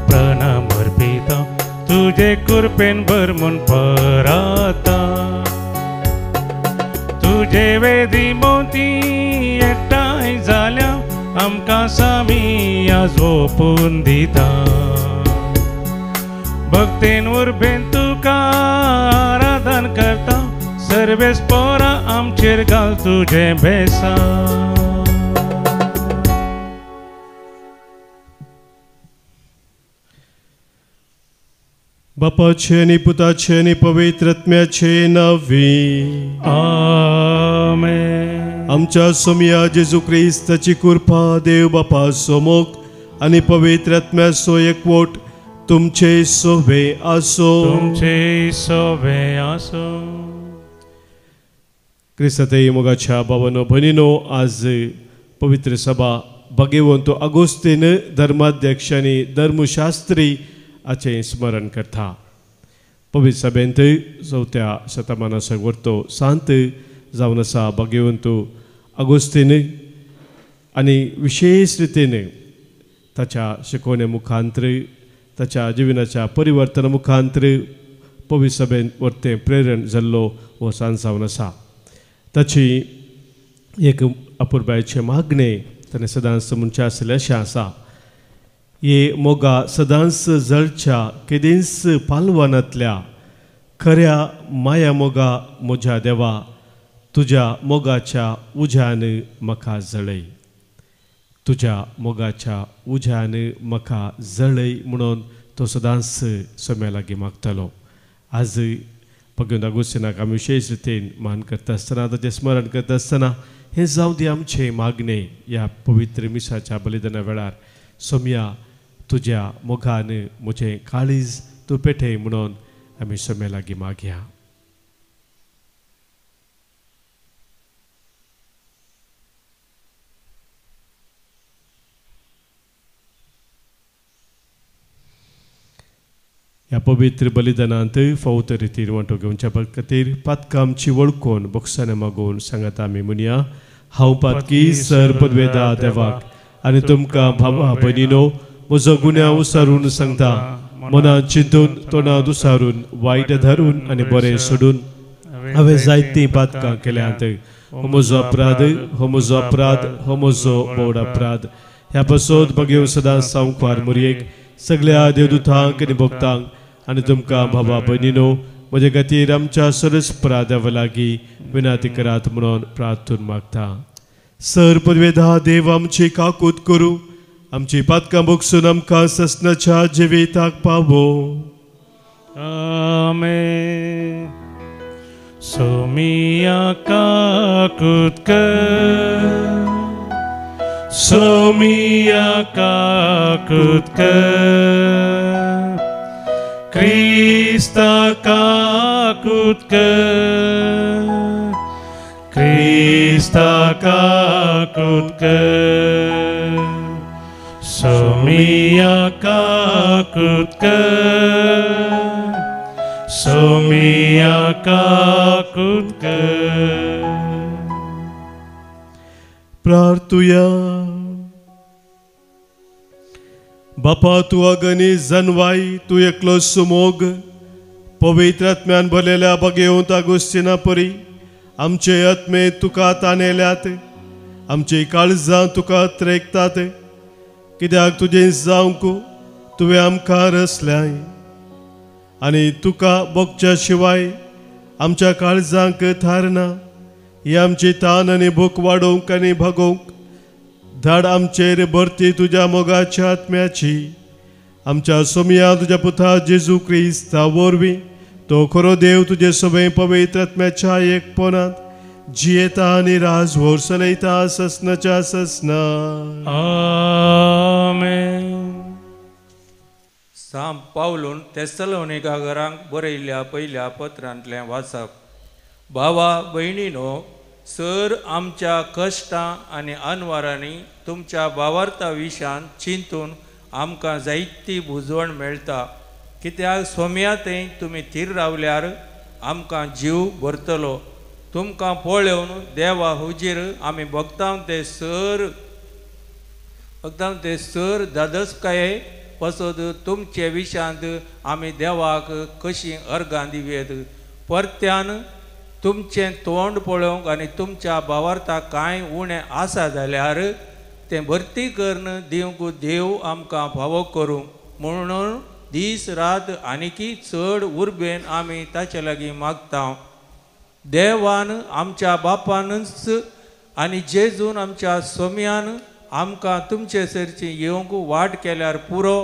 प्रणाम अर्पिता तुझे कृपेन भरमून पराता तुझे वेदी मोती एकठांय जाल्या आमकां सामी आज ओपून दिता भक्तेन उर्बेन तुका आराधन करता सर्वेस पोरा आमचेर घाल तुझे बेसा बापाचे आणि पुताचे आणि पवित्र आत्म्याचे नावे आमेन आमच्या सोम्या जेजू ख्रिस्ताची कृपा देव बापा सोमोक आणि पवित्र आत्म्याचो एकवट तुमचे सोबे आसो क्रिस्ताते मोगाच्या भावानो भयणीनो आज पवित्र सभा भगवंतो अगोस्तीन धर्माध्यक्ष आणि धर्मशास्त्री हाचें स्मरण करता. पवित्र सभेंत 4थ्या शतमानाचो वर्तो सांत जावन आसा भगवंत अगोस्तीन आनी विशेष रितीन ताच्या शिकवणे मुखांतर ताच्या जिवनाच्या परिवर्तना मुखांतर पवित्र सभेन वर्तें प्रेरण जाल्लो हो सांत जावन आसा. ताची एक अपुरबायेचे मागणें ताणें सदांच म्हणचें आसलें अशें आसा. हे मोगा सदांच जळच्या केदींच पालवानांतल्या खऱ्या माया मोगा म्हज्या देवा तुज्या मोगाच्या उज्यान म्हाका जळय. तुज्या मोगाच्या उज्यान म्हाका जळय म्हणून तो सदांच सोम्या लागीं मागतालो. आज भगवंत अगोस्तिनाक आमी विशेष रितीन मान करता आसतना ताचें स्मरण करता आसतना हें जावं दी आमचें मागणें ह्या पवित्र मिसाच्या बलिदाना वेळार. सोम्या तुज्या मोगान म्हजें काळीज तूं पेटय म्हणून आमी सोम्या लागीं मागया. ह्या पवित्र बलिदानांत फावत रितीन वांटो घेवच्या खातीर पातकां आमची वळखून बोक्साने मागून सांगात आमी म्हणया. हांव पातकी सर पदवेदा देवाक आनी तुमकां भावा भयणीनो म्हजो गुन्यांव उसारून सांगता. मनांत चिंतून तोंडांत उसारून वायट धरून आनी बरें सोडून हांवें जायतीं पातकां केल्यांत. हो म्हजो अपराध, हो म्हजो अपराध, हो म्हजो बोड अपराध. ह्या पासत भगेव सदांच सांवकार मुरयेक सगळ्या देवदूतांक आनी भक्तांक आनी तुमकां भावा भयणीनो म्हजे खातीर आमच्या सरस्परा देवा लागीं विनंती करात म्हणून प्रार्थून मागता. सर पदवेदा देव आमची काकूत करूं, आमची पातकां बोगसून आमकां ससनाच्या जिविताक पावो. आमेन. सोमिया काकूत कर, सोमिया काकूत कर, क्रिस्ता काकूत कर, क्रिस्ता काकूत कर. सोमिया काकूत कर, सोमिया काकूत कर. प्रार्थुया. बापा तू अगनी जनवाई तू एकलो सुमोग पवित्र आत्म्यान भरलेल्या भगवंत अगोस्तिना परी आमचे आत्मे तुका ताणेल्यात, आमची काळजां तुका त्रेकतात. कित्याक तुजें जावंक तुवें आमकां रचल्याय आनी तुका भोगच्या शिवाय आमच्या काळजांक थार ना. ही आमची तान आनी भूक वाडोवंक आनी भागोवंक धाड आमचेर भरती तुज्या मोगाच्या आत्म्याची. आमच्या सोमिया तुज्या पुता जेजू क्रिस्ता वरवीं तो खरो देव तुजे सोबे पवित्र आत्म्याच्या एकपणांत जियेता आनी राजभर चलयता ससनाच्या ससना. आमेन. सांत पावलून तेसलोनिकांक बरयल्ल्या पयल्या पत्रांतलें वाचप. भावा भयणीनो, सर आमच्या कश्टां आनी अनवरांनी तुमच्या भावार्था विशयान चिंतून आमकां जायती बुजवण मेळटा. कित्याक सोम्यातय तुमी थीर रावल्यार आमकां जीव भरतलो. तुमकां पळोवन देवा हुजीर आमी भक्तांक ते सर दादस्काये पसत तुमचे विशांत आमी देवाक कशी अर्गां दिवेत. परत्यान तुमचें तोंड पळोवंक आनी तुमच्या भावार्था कांय उणें आसा जाल्यार तें भरती करून दिवंक देव आमकां फावो करूं. म्हणून दीस रात आनीकी चड उर्बेन आमी ताचे लागीं मागता. देवान आमच्या बापानच आनी जेजून आमच्या सोम्यान आमकां तुमचे सरची येवंक वाट केल्यार पुरो.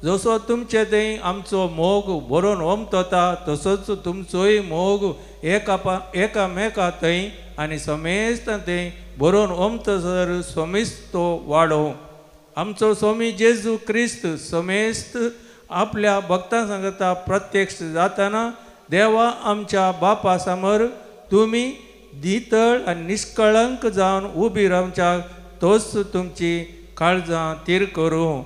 जसो तुमचे थंय आमचो मोग बरोवन ओमतता तसोच तुमचोय मोग एकामेका थंय आनी समेस्त थंय बरोवन ओमतसर समेस्तो वाडो. आमचो स्वामी जेजू क्रिस्त समेस्त आपल्या भक्तां सांगता प्रत्यक्ष जातना देवा आमच्या बापा समोर तुमी दितळ आनी निश्कळंक जावन उबी रावच्या तोच तुमची काळजां तीर करूं.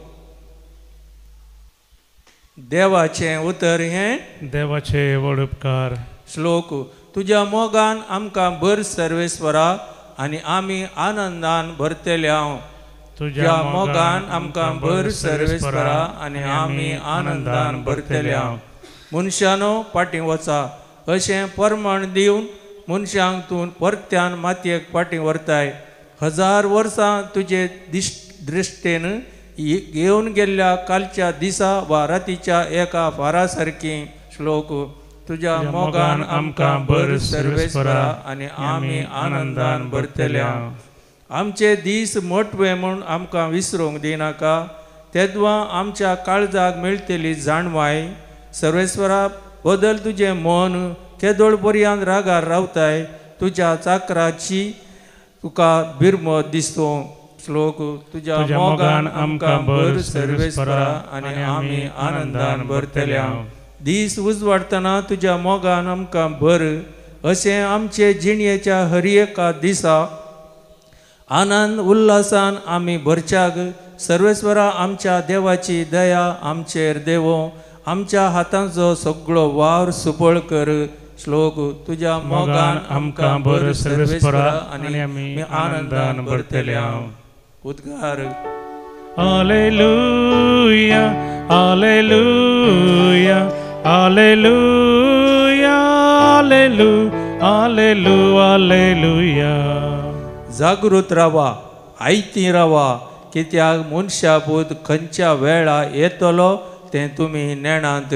देवाचें उतर हें देवाचे व्हड उपकार. श्लोक. तुज्या मोगान आमकां भर सर्वेस्वरा आनी आमी आनंदान भरतल्या. तुज्या मोगान आमकां भर सर्वेस्वरा आनी आमी आनंदान भरतल्या. मनशानो फाटीं वचा अशें परमण दिवन मनशांक तूं परत्यान मातयेक फाटीं व्हरताय. 1000 वर्सां तुजे दृश्टेन घेवन गेल्ल्या कालच्या दिसा वा रातीच्या एका फारा सारकी. श्लोक. तुज्या मोगान आमकां भर सर्वेस्वरा आनी आमी आनंदान भरतल्या. आमचे दीस मोटवे म्हूण आमकां विसरूंक दिनाका. तेदवां आमच्या काळजाक मेळटली जाणवाय. सर्वेस्वरा बदल तुजें मन केदोळ पर्यंत रागार रावताय. तुज्या चाकराची तुका बिरमत दिसतो. श्लोक. तुज्या मोगान आमकां भर सर्वेस्वरा आनी आमी आनंदान भरतल्या. दीस उजवाडटना तुज्या मोगान आमकां भर. अशें आमचे जिणयेच्या हर एका दिसा आनंद उल्हासान आमी भरच्याक. सर्वेस्वरा आमच्या देवाची दया आमचेर देवो. आमच्या हातांचो सगळो वावर सुपळ कर. श्लोक. तुज्या मोगान आमकां भर सर्वेस्वरा आनी आमी आनंदान भरतल्या. उद्गार. Alleluia, Alleluia, Alleluia, Alleluia, Alleluia, Alleluia. जागृत रावा, आयती रावा, कित्याक मनशापूत खंयच्या वेळा येतलो तें तुमी नेणात.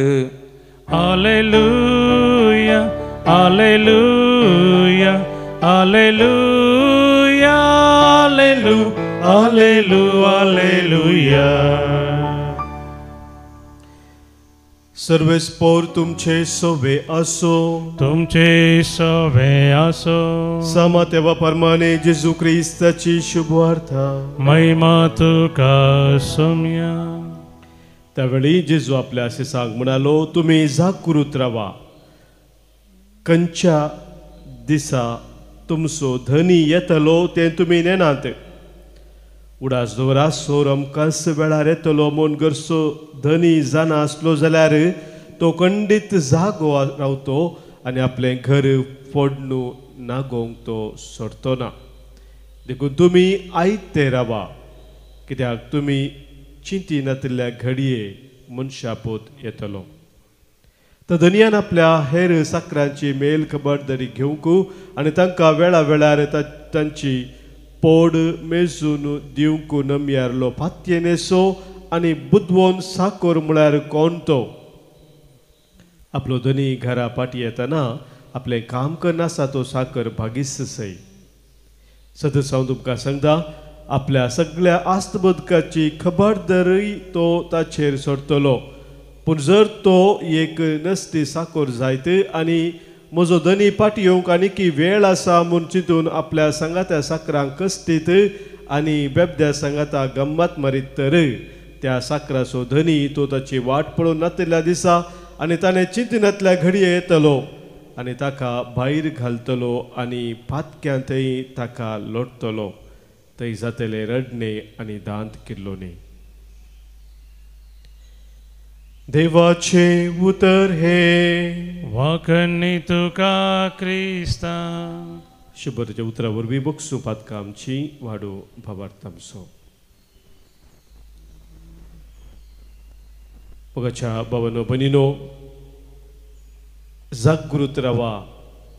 Alleluia, Alleluia, Alleluia, Alleluia, Alleluia, Alleluia. सर्वेस्पोर तुमचे सोवे असो. तुमचे सवे असो. सामा तेव्हा परमाने जेजू ख्रिस्ताची शुभवार्ता. महिमा तुका सोम्या. त्यावेळी जेजू आपल्या शिसांक म्हणालो, तुम्ही जागृत रावा. खंयच्या दिसा तुमचो धनी येतलो तें तुमी नेनात. उडास दवरा सोर अमकांच वेळार येतलो म्हूण गरसो धनी जाना आसलो जाल्यार तो खंडीत जागो रावतो आनी आपलें घर फोडणू नागोवंक तो सोडतो ना. देखून तुमी आयते रावा, कित्याक तुमी चिंती नातिल्ल्या घडये मनशापूत येतलो. तर धनयान आपल्या हेर साकरांची मेल खबरदारी घेवंक आनी तांकां वेळा वेळार तांची पोड मेजून दिवंक नम्यारलो पातये नेसो आनी बुदवोन साकोर म्हळ्यार कोण तो. आपलो धनी घरा पाटी येतना आपलें काम करनासा तो साकर भागीस सय. सतत हांव तुमकां सांगता, आपल्या सगळ्या आस्तबदकाची खबरदारी तो ताचेर सोडटलो. पूण जर तो एक नसती साकोर जायत आनी म्हजो धनी पाटी येवंक आनीकी वेळ आसा म्हूण चिंतून आपल्या सांगात्या साकरांक कस्तीत आनी बेबद्या सांगाता गम्मत मारीत तर त्या साकराचो धनी तो ताची वाट पळोवन नातिल्ल्या दिसा आनी ताणें चिंतिनातल्या घडये येतलो आनी ताका भायर घालतलो आनी फातक्यां थंय ताका लोटतलो. थंय जातले रडणे आनी दांत किल्लोनी. देवाचे उतर हे. वाकणी तुका क्रिस्ता. शुभरच्या उतरा वरवीं बक्षू पातकां आमची वाडो भावार्थ आमचो. मोगाच्या भावानो भयणीनो, जागृत रावा,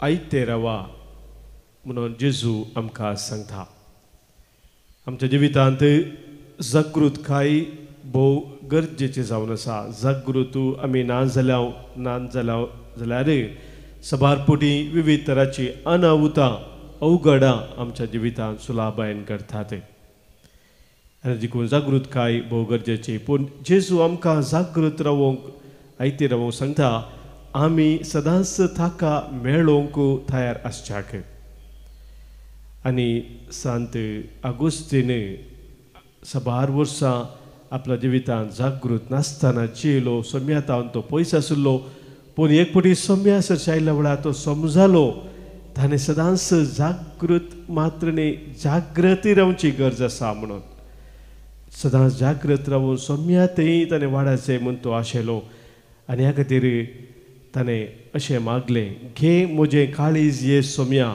आयते रावा म्हणून जेजू आमकां सांगता. आमच्या जिवितांत जागृतकाय भोव गरजेची जावन आसा. जागृत आमी ना जाल्यार सबारपोटी विविध तरांची अनाहुतां अवघडां आमच्या जिवितांत सुलाभायेन घडतात. आनी देखून जागृतकाय भोव गरजेची. पूण जेजू आमकां जागृत रावंक आयते रावंक सांगता. आमी सदांच ताका मेळोवंक तयार आसच्याक. आनी सांत आगोस्तीन सबार वर्सां आपल्या जिवितांत जागृत नासतना जियेलो. सोम्यातावन तो पयस आशिल्लो, पूण एक फावटी सोम्यासर आयिल्ल्या वेळार तो समजलो ताणें सदांच जागृत मात्र न्ही जागृती रावची गरज आसा म्हणून. सदांच जागृत रावून सोम्यातय ताणें वाडाचें म्हूण तो आशेलो आनी ह्या खातीर ताणें अशें मागलें, घे म्हजें काळीज ये सोम्या,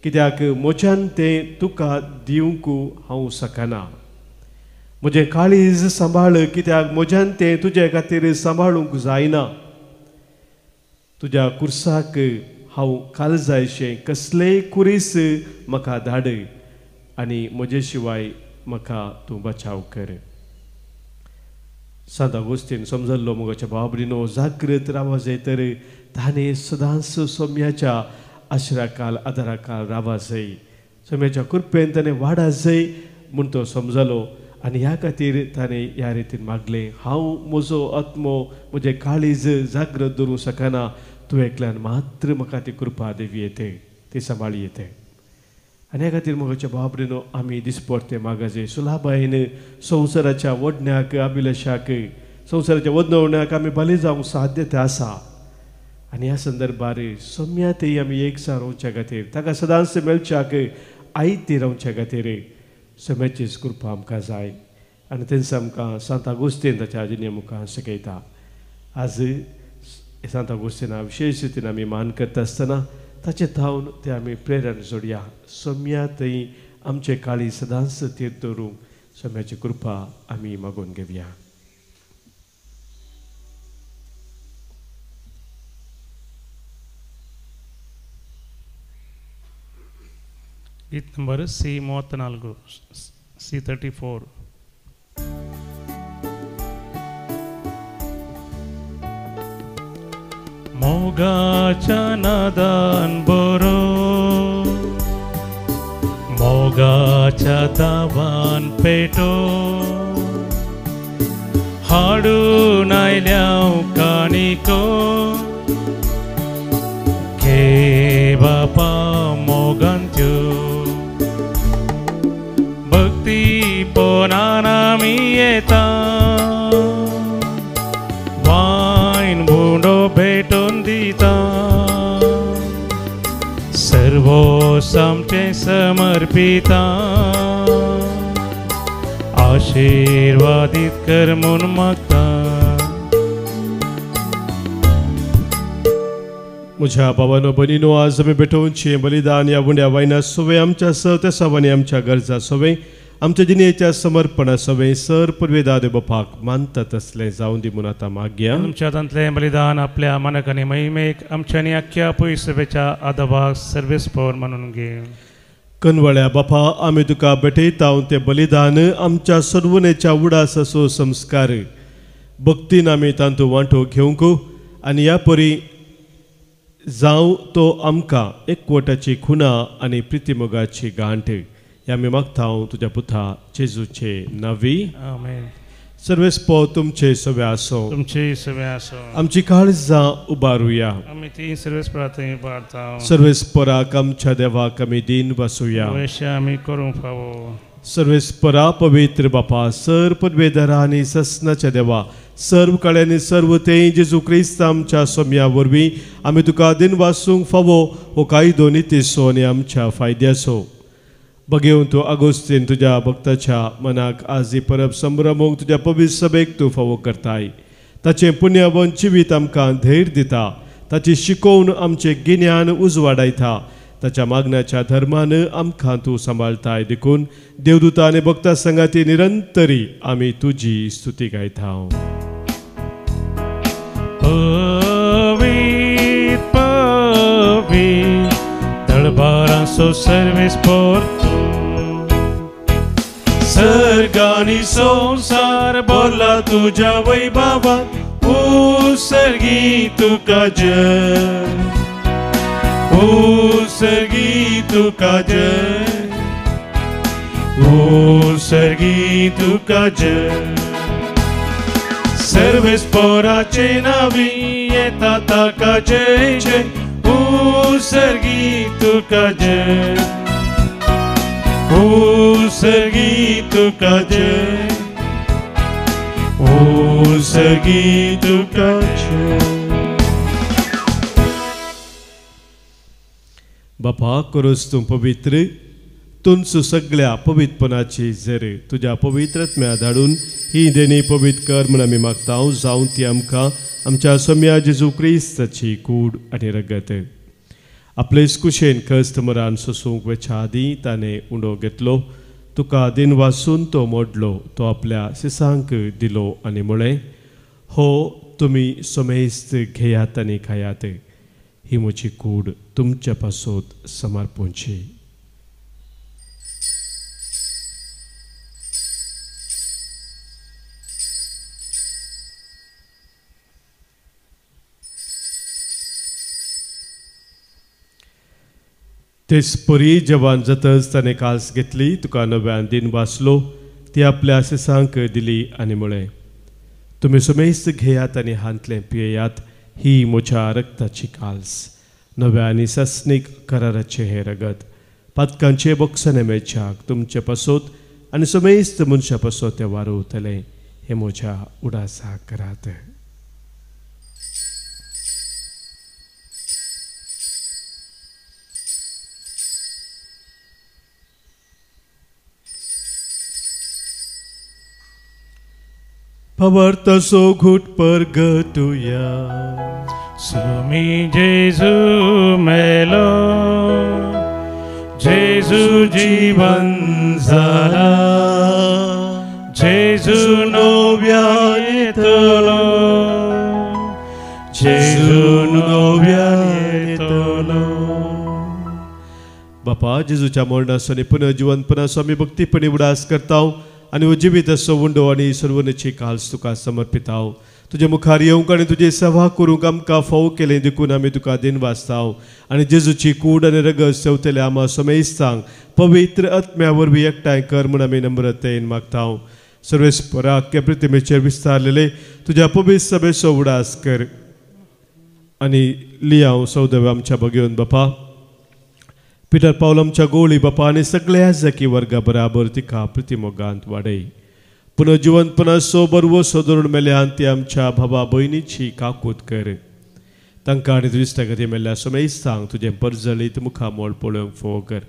कित्याक म्हज्यान तें तुका दिवंक हांव शकना. म्हजें काळीज सांबाळ, कित्याक म्हज्यान तें तुजे खातीर सांबाळूंक जायना. तुज्या कुर्साक हांव काळजायशें कसलेय कुरीस म्हाका धाड आनी म्हजे शिवाय म्हाका तूं बचाव कर. सांत अगोस्तीन समजल्लो मोगाच्या बाबरीनो, जागृत रावा जाय तर ताणें सदांच सोम्याच्या आश्राकाल आदाराकाल रावा जाय, सोम्याच्या कृपेन ताणें वाडा जाय म्हूण तो समजलो. आनी ह्या खातीर ताणें ह्या रितीन मागलें, हांव म्हजो आत्मो म्हजें काळीज जागृत दवरूंक शकना, तूं एकल्यान मात्र म्हाका ती कृपा देवी येते, ती सांबाळी येते. आनी ह्या खातीर मोगाच्या बाबरीनो आमी दिसपडटे मागा जाय. सुलाबायेन संवसाराच्या वडण्याक अभिलाशाक, संवसाराच्या वदनवण्याक आमी बली जावंक साध्यता आसा. आनी ह्या संदर्भार सोम्यातय आमी एकसार रावच्या खातीर, ताका सदांच मेळच्याक आयती रावच्या खातीर सोम्याचीच कृपा आमकां जाय. आनी थंयच आमकां सांत अगोस्तीन ताच्या आजिने मुखार शिकयता. आज सांत अगोस्तीना विशेश रितीन आमी मान करता आसतना ताचे थावन ते आमी प्रेरण जोडया. सोम्यातय आमचे काळी सदांच तीर दवरूंक सोम्याची कृपा आमी मागून घेवया. गीत नंबर C34, C34. मोगाच्या नादान बरो, मोगाच्या दावान पेटो, हाडून आयल्या काणिको, घे बापा मोगांत्यो. भक्ती पोनान आमी येता, वायन बुडो भेटून दिता, सर्वोस आमचे समर्पिता, आशीर्वादित कर म्हूण मागता. म्हज्या भावानो भयणीनो, आज आमी भेटोवचें बलिदान ह्या उण्या वायना सोवे आमच्या सवत्या सावांनी आमच्या गरजा सोवे आमच्या जिणेच्या समर्पणा सोवे सर पुर्वेदादे बापाक मानता तसलें जावं दी म्हूण आतां मागया. आमच्या तांतलें बलिदान आपल्या मनाक आनी महिमेक आमच्या आनी आख्या पुय सभेच्या आदाबाक सर्वेस्पर म्हणून घे. कनवळ्या बापा, आमी तुका भेटयता तें बलिदान आमच्या सर्वनेच्या उडास असो संस्कार भक्तीन आमी तांतूं वांटो घेवंक आनी ह्या परी जावं तो आमकां एकवटाची खुणा आनी प्रितीमोगाची गांठ हे आमी मागता तुज्या पुता जेजूचे नांवी. आमेन. सर्वेस्पो तुमचे सवे आसो, तुमची सवे आसो. आमची काळजां उबारुया. आमी ती सर्वेस्परा थंय उबारता. सर्वेस्पराक आमच्या देवाक आमी दीन बसुया. वेश्या आमी करूंक फावो. सर्वेस्परा पवित्र बापा, सर पदवेदारा आनी ससनाच्या देवा, सर्व कळ्यांनी सर्व तें जेजू क्रिस्त आमच्या सोम्या वरवीं आमी तुका दिन वासूंक फावो हो कायदो नितीसो आनी आमच्या फायद्याचो. बगेवन तूं अगोस्तीन तुज्या भक्ताच्या मनाक आज ही परब संभ्रमोंक तुज्या पवित्र सभेक तूं फावो करताय. ताचें पुण्यवन जिवीत आमकां धैर्य दिता, ताची शिकोवन आमचें गिन्यान उजवाडायता, ताच्या मागण्याच्या धर्मान आमकां तूं सांबाळताय. देखून देवदूता आनी भक्ता संगाती निरंतरी आमी तुजी स्तुती गायता. पवित्र पवित्र दळबारांचो सर्वेस्पर तूं, सर्गानी संसार भरला तुज्या वैभवान, उसर्गी तुका जय, उसर्गी तुका जय, उसर्गी तुका जय. सर्वेस्पराचे नावी येता ताका जय जय, उसर्गी तुका जय, उसर्गी तुका जय, उसर्गी तुका जय. बापा, करोस तूं पवित्र तुमचो सगळ्या पवित्रपणाची जर तुझ्या पवित्रत्म्या धाडून ही देणी पवित्र कर म्हूण आमी मागता जावं ती आमकां आमच्या सोम्या जेजू क्रिस्ताची कूड आनी रगत. आपलेच कुशेन कस्त मरान सोसूंक वेच्या आदीं ताणें उंडो घेतलो, तुका दिन वासून तो मोडलो, तो आपल्या सिसांक दिलो आनी म्हळें, हो तुमी सोमेस्त घेयात आनी खायात, ही म्हजी कूड तुमच्या पासत समर्पूंची. तेच परी जवान जातच ताणें काल्स घेतली, तुका नव्यान दिन वाचलो, ती आपल्या सिसांक दिली आनी म्हळें, तुमी सुमेस्त घेयात आनी हांतलें पियेयात, ही म्हज्या रक्ताची काल्स, नव्या आनी सस्नीक कराराचें हें रगत, पातकांचे बोक्सने मेळच्याक तुमचे पासत आनी सुमेस्त मनशा पासत तें वारोवतलें, हें म्हज्या उडासाक करात. Pavartaso घुट परगटुया. सुमी जेजू मेलो, जेजू जीवन जाला, जेजू नव्यान येतलो, जेजू नव्यान येतलो. बापा जेजूच्या मरणासो आनी पुनः जिवंतपणासो आमी भक्तीपणी उडास करता आनी हो जिवीत असो उंडो आनी सर्वनेची काल्स तुका समर्पिता. तुजे मुखार येवंक आनी तुजे सेवा करूंक आमकां फावो केलें देखून आमी तुका दिन वाचता आनी जेजूची कूड आनी रगत सेवतले आमा समेस्तांक पवित्र आत्म्या वरवीं एकठांय कर म्हूण आमी नम्रतेन मागता. सर्वेस्परा आख्खे प्रतिमेचेर विस्तारलेले तुज्या पवित्र सभेचो उडास कर आनी लियाव सौदव आमच्या भगिवन बापा पिटर पावल आमच्या गोळी बापा आनी सगळ्या जकी वर्गा बराबर तिका प्रतिमोगांत वाडय. पुनः जिवंतपणाचो बरवो सोदरून मेल्यान ती आमच्या भावा भयणीची काकूत कर. तांकां आनी तुजी इश्टागती मेल्ल्या सोमेस्तांक तुजें परजळीत मुखार मोल पळोवंक फोव कर.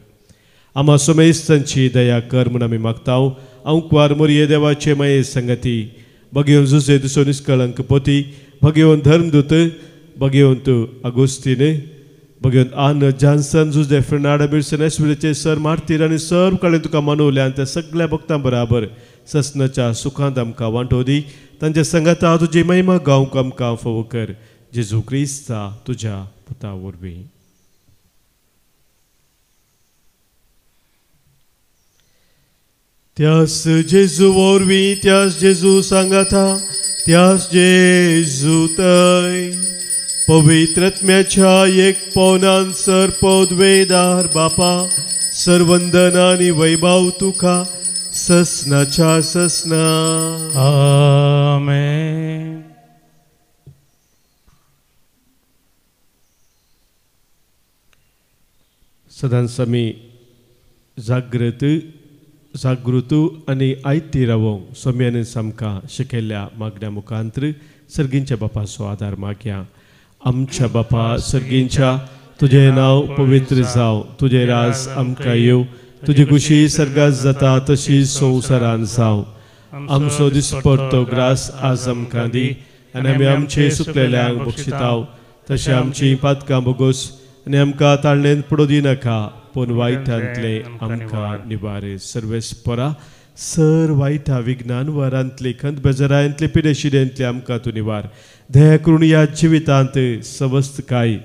आमा सोमेस्तांची दया कर म्हूण आमी मागता. अंकवार मोरये देवाचे मये संगती भगिवन जुजे तुजो निश्कळंक पोती भगिवन धर्मदूत भगिवंत अगोस्तीन भगिवन आन जॉन्सन जुजे फेर्नांडो बिल्सन एसविलेचे सर मार्तीर आनी सर्व कडेन तुका मनवले आनी त्या सगळ्या भक्तां बराबर ससनाच्या सुखांत आमकां वांटो दी. तांच्या संगता तुजी महिमा गावंक आमकां फोव कर. जेजू क्रिस्ता तुज्या पुता वरवीं. त्यास जेजू वरवीं त्यास जेजू सांगाता त्यास जेजू थंय पवित्रत्म्याच्या एक पवनान सर पदवेदार बापा सर्वंदन आनी वैभव तुका ससनाच्या ससना. आमेन. सदांच आमी जागृत आनी आयती रावोंक सोम्यान आमकां शिकयल्ल्या मागण्या मुखांतर सर्गींच्या बापाचो आदार मागया. आमच्या बापा सर्गींच्या तुझे नाव पवित्र जाव, तुझे राज आमकां येव, तुजी खुशी सर्गात जाता तशी संवसारान जाव. आमचो दिसपडतो ग्रास आज आमकां दी आनी आमी आमचे सुकलेल्यांक बक्षिताव, तशें आमची पातकां बोगोस आनी आमकां ताळणेंत पडूं दिनाका, पूण वायटांतले आमकां निवार. सर्वेस्परा सर वायटा विज्ञान वरांतली खंत बेजारांतली पिडेशिडेंतली आमकां तूं निवार. दया करून ह्या जिवितांत सवस्त काय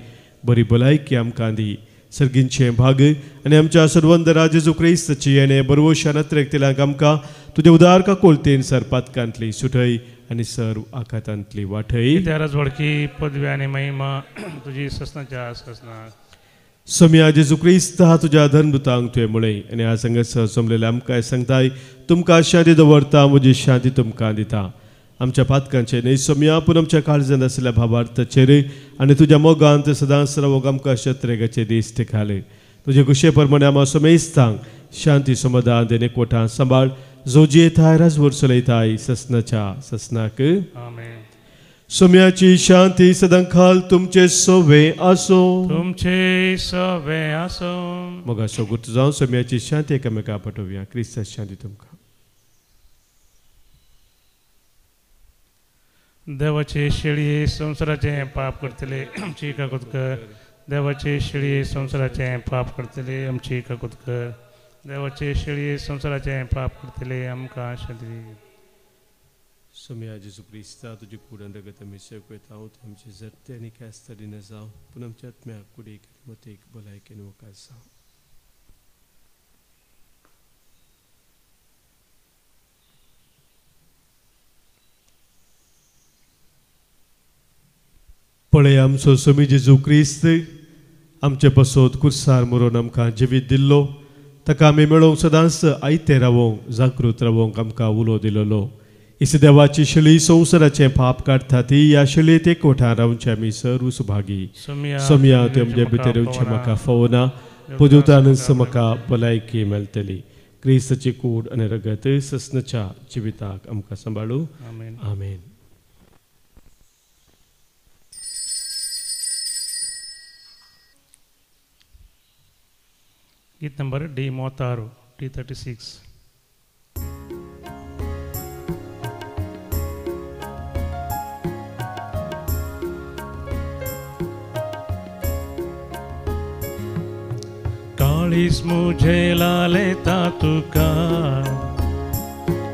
बरी भलायकी आमकां दी. सर्गींचे भाग आनी आमच्या सर्वंदरा जेजू क्रिस्ताची येणे बरवोशा नत्रेकतेल्यांक आमकां तुजे उदार काकोलतेन सर पातकांतली सुटय आनी सर आकांतांतली वाटय. त्या राजवडकी पदवी आनी महिमा तुजी ससनाच्या ससना. सोम्या जेजू क्रिस्ता तुज्या धर्मदुतांक तुवें म्हळें आनी ह्या संगत सोमलेले आमकां सांगताय तुमकां शांती दवरता, म्हजी शांती तुमकां दिता. आमच्या पातकांचे न्हय सोम्या पूण आमच्या काळजांत आसलेल्या भावार्थाचेर आनी तुज्या मोगांत सदांच रावोंक आमकां शत्रेगाचे दीस तिखाले. तुजे कुशे प्रमाणे आमा सोमेस्तांक शांती समाधान देन एकवटां सांबाळ, जो जियेताय राजवर चलयताय ससनाच्या ससनाक. आमेन. सोम्याची शांती सदांखाल तुमचे सोवे आसो. तुमचे सवे आसो. मग असो गुर्त जावन सोम्याची शांती एकामेका पाठोवया. क्रिस्ताची शांती तुमकां. देवाचे शेळये संसाराचे पाप करतले आमची काकूत कर. देवाचे शेळये संसाराचे पाप करतले आमची काकूत कर. देवाचे शेळये संसाराचे पाप करतले आमकां शांती. सोम्या जेजू क्रिस्ता तुजी कुडन रगत आमी सेवकयता हांव आमचे जरते आनी कास्तारीन जावं पूण आमच्या आत्म्याक कुडीक मतीक भलायकेन वकास जावं. पळय आमचो सोमी जेजू क्रिस्त आमचे पसोत कुर्सार मरून आमकां जिवीत दिल्लो. ताका आमी मेळोवंक सदांच आयते रावोंक जागृत रावोंक आमकां उलो दिलोलो. इस देवाची शिळी संवसाराचे पाप काडटा ती ह्या शिळयेत एकवटान रावचे आमी सर्व सुभागी. सोम्या तूं आमचे भितर येवचें म्हाका फोवना. पुदुतानच म्हाका भलायकी मेळटली. क्रिस्ताची कूड आनी रगत ससनच्या जिविताक आमकां सांबाळूं. आमेन. गीत नंबर डी मोतारो T36. काळीस मुझे लालेता तुका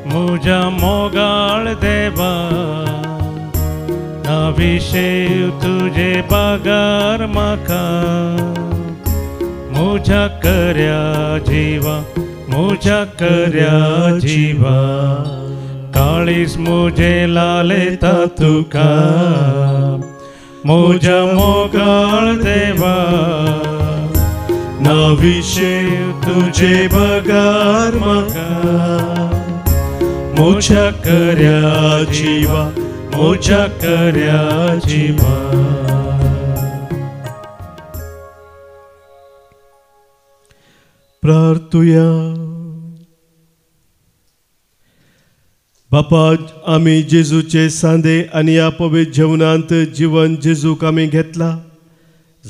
मुझा मोगाळ देवा. नाविशेव तुझे बागार म्हाका मुझा कर्या जीवा. मुझा कर्या जीवा. काळीस मुझे लालेता तुका मुझा मोगाळ देवा. नाविशेव तुझे बगार म्हाका मुझा कर्या जीवा. मुझा कर्या जीवा. प्रार्थुया. बापा आमी जेजूचे सांदे आनी ह्या पवित्र जेवणांत जीवन जेजूक आमी घेतला.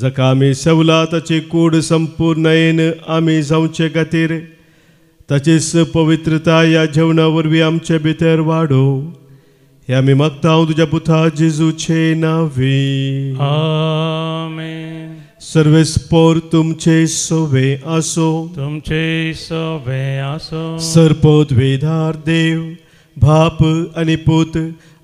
जाका आमी सेवला ताची कूड संपूर्णयेन आमी जावचे खातीर ताचीच पवित्रता ह्या जेवणा वरवीं आमचे भितर वाडो. हे आमी मागता हांव तुज्या पुता जेजूचे नांवी. आमेन. सर्वेस्पोर तुमचे सोवे आसो. तुमचे सोवे आसो. सर्पोद्वेधार देव बाप आनी पूत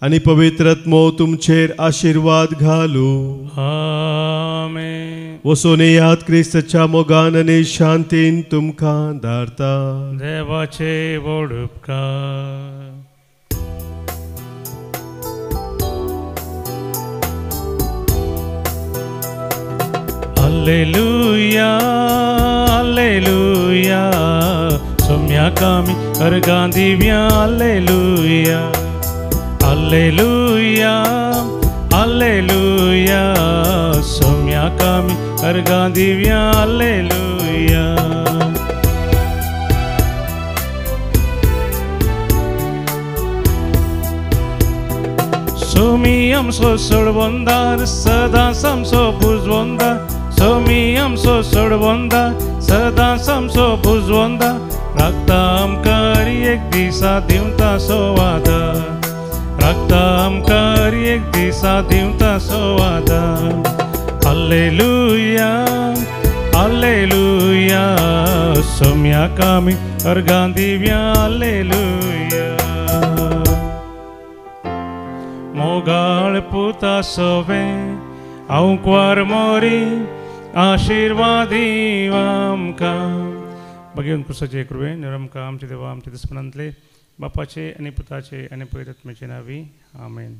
आनी पवित्र आत्मो तुमचेर आशिर्वाद घालू. आमेन. वचून येयात क्रिस्ताच्या मोगान आनी शांतीन तुमकां धाडटा. देवाचे व्हड उपकार. Alleluia, Alleluia. Sommiak आमी अर्गां दिवया. Alleluia, Alleluia, Alleluia. Sommiak आमी अर्गां दिवया. Alleluia. Somi amso soडवंदार सदा समसो बुजवंदा. सोमी आमचो सोडवंदा सदा समसो बुजवंदा. राखता आमकां एक दिसा दिवता सोवादा. राखता आमकां एक दिसा दिवता सोवादा. Alleluia, Alleluia. सोम्याक आमी अर्गां दिवया. Alleluia. मोगाळ पुता सोवे हांव क्वार मोरी आशिर्वादी आमकां. भगवंत कृष्णाचे कृपेन आमकां आमचे देवा आमचे दिसपणांतले बापाचे आनी पुताचे आनी पवित्र आत्म्याचे नांवी. आमेन.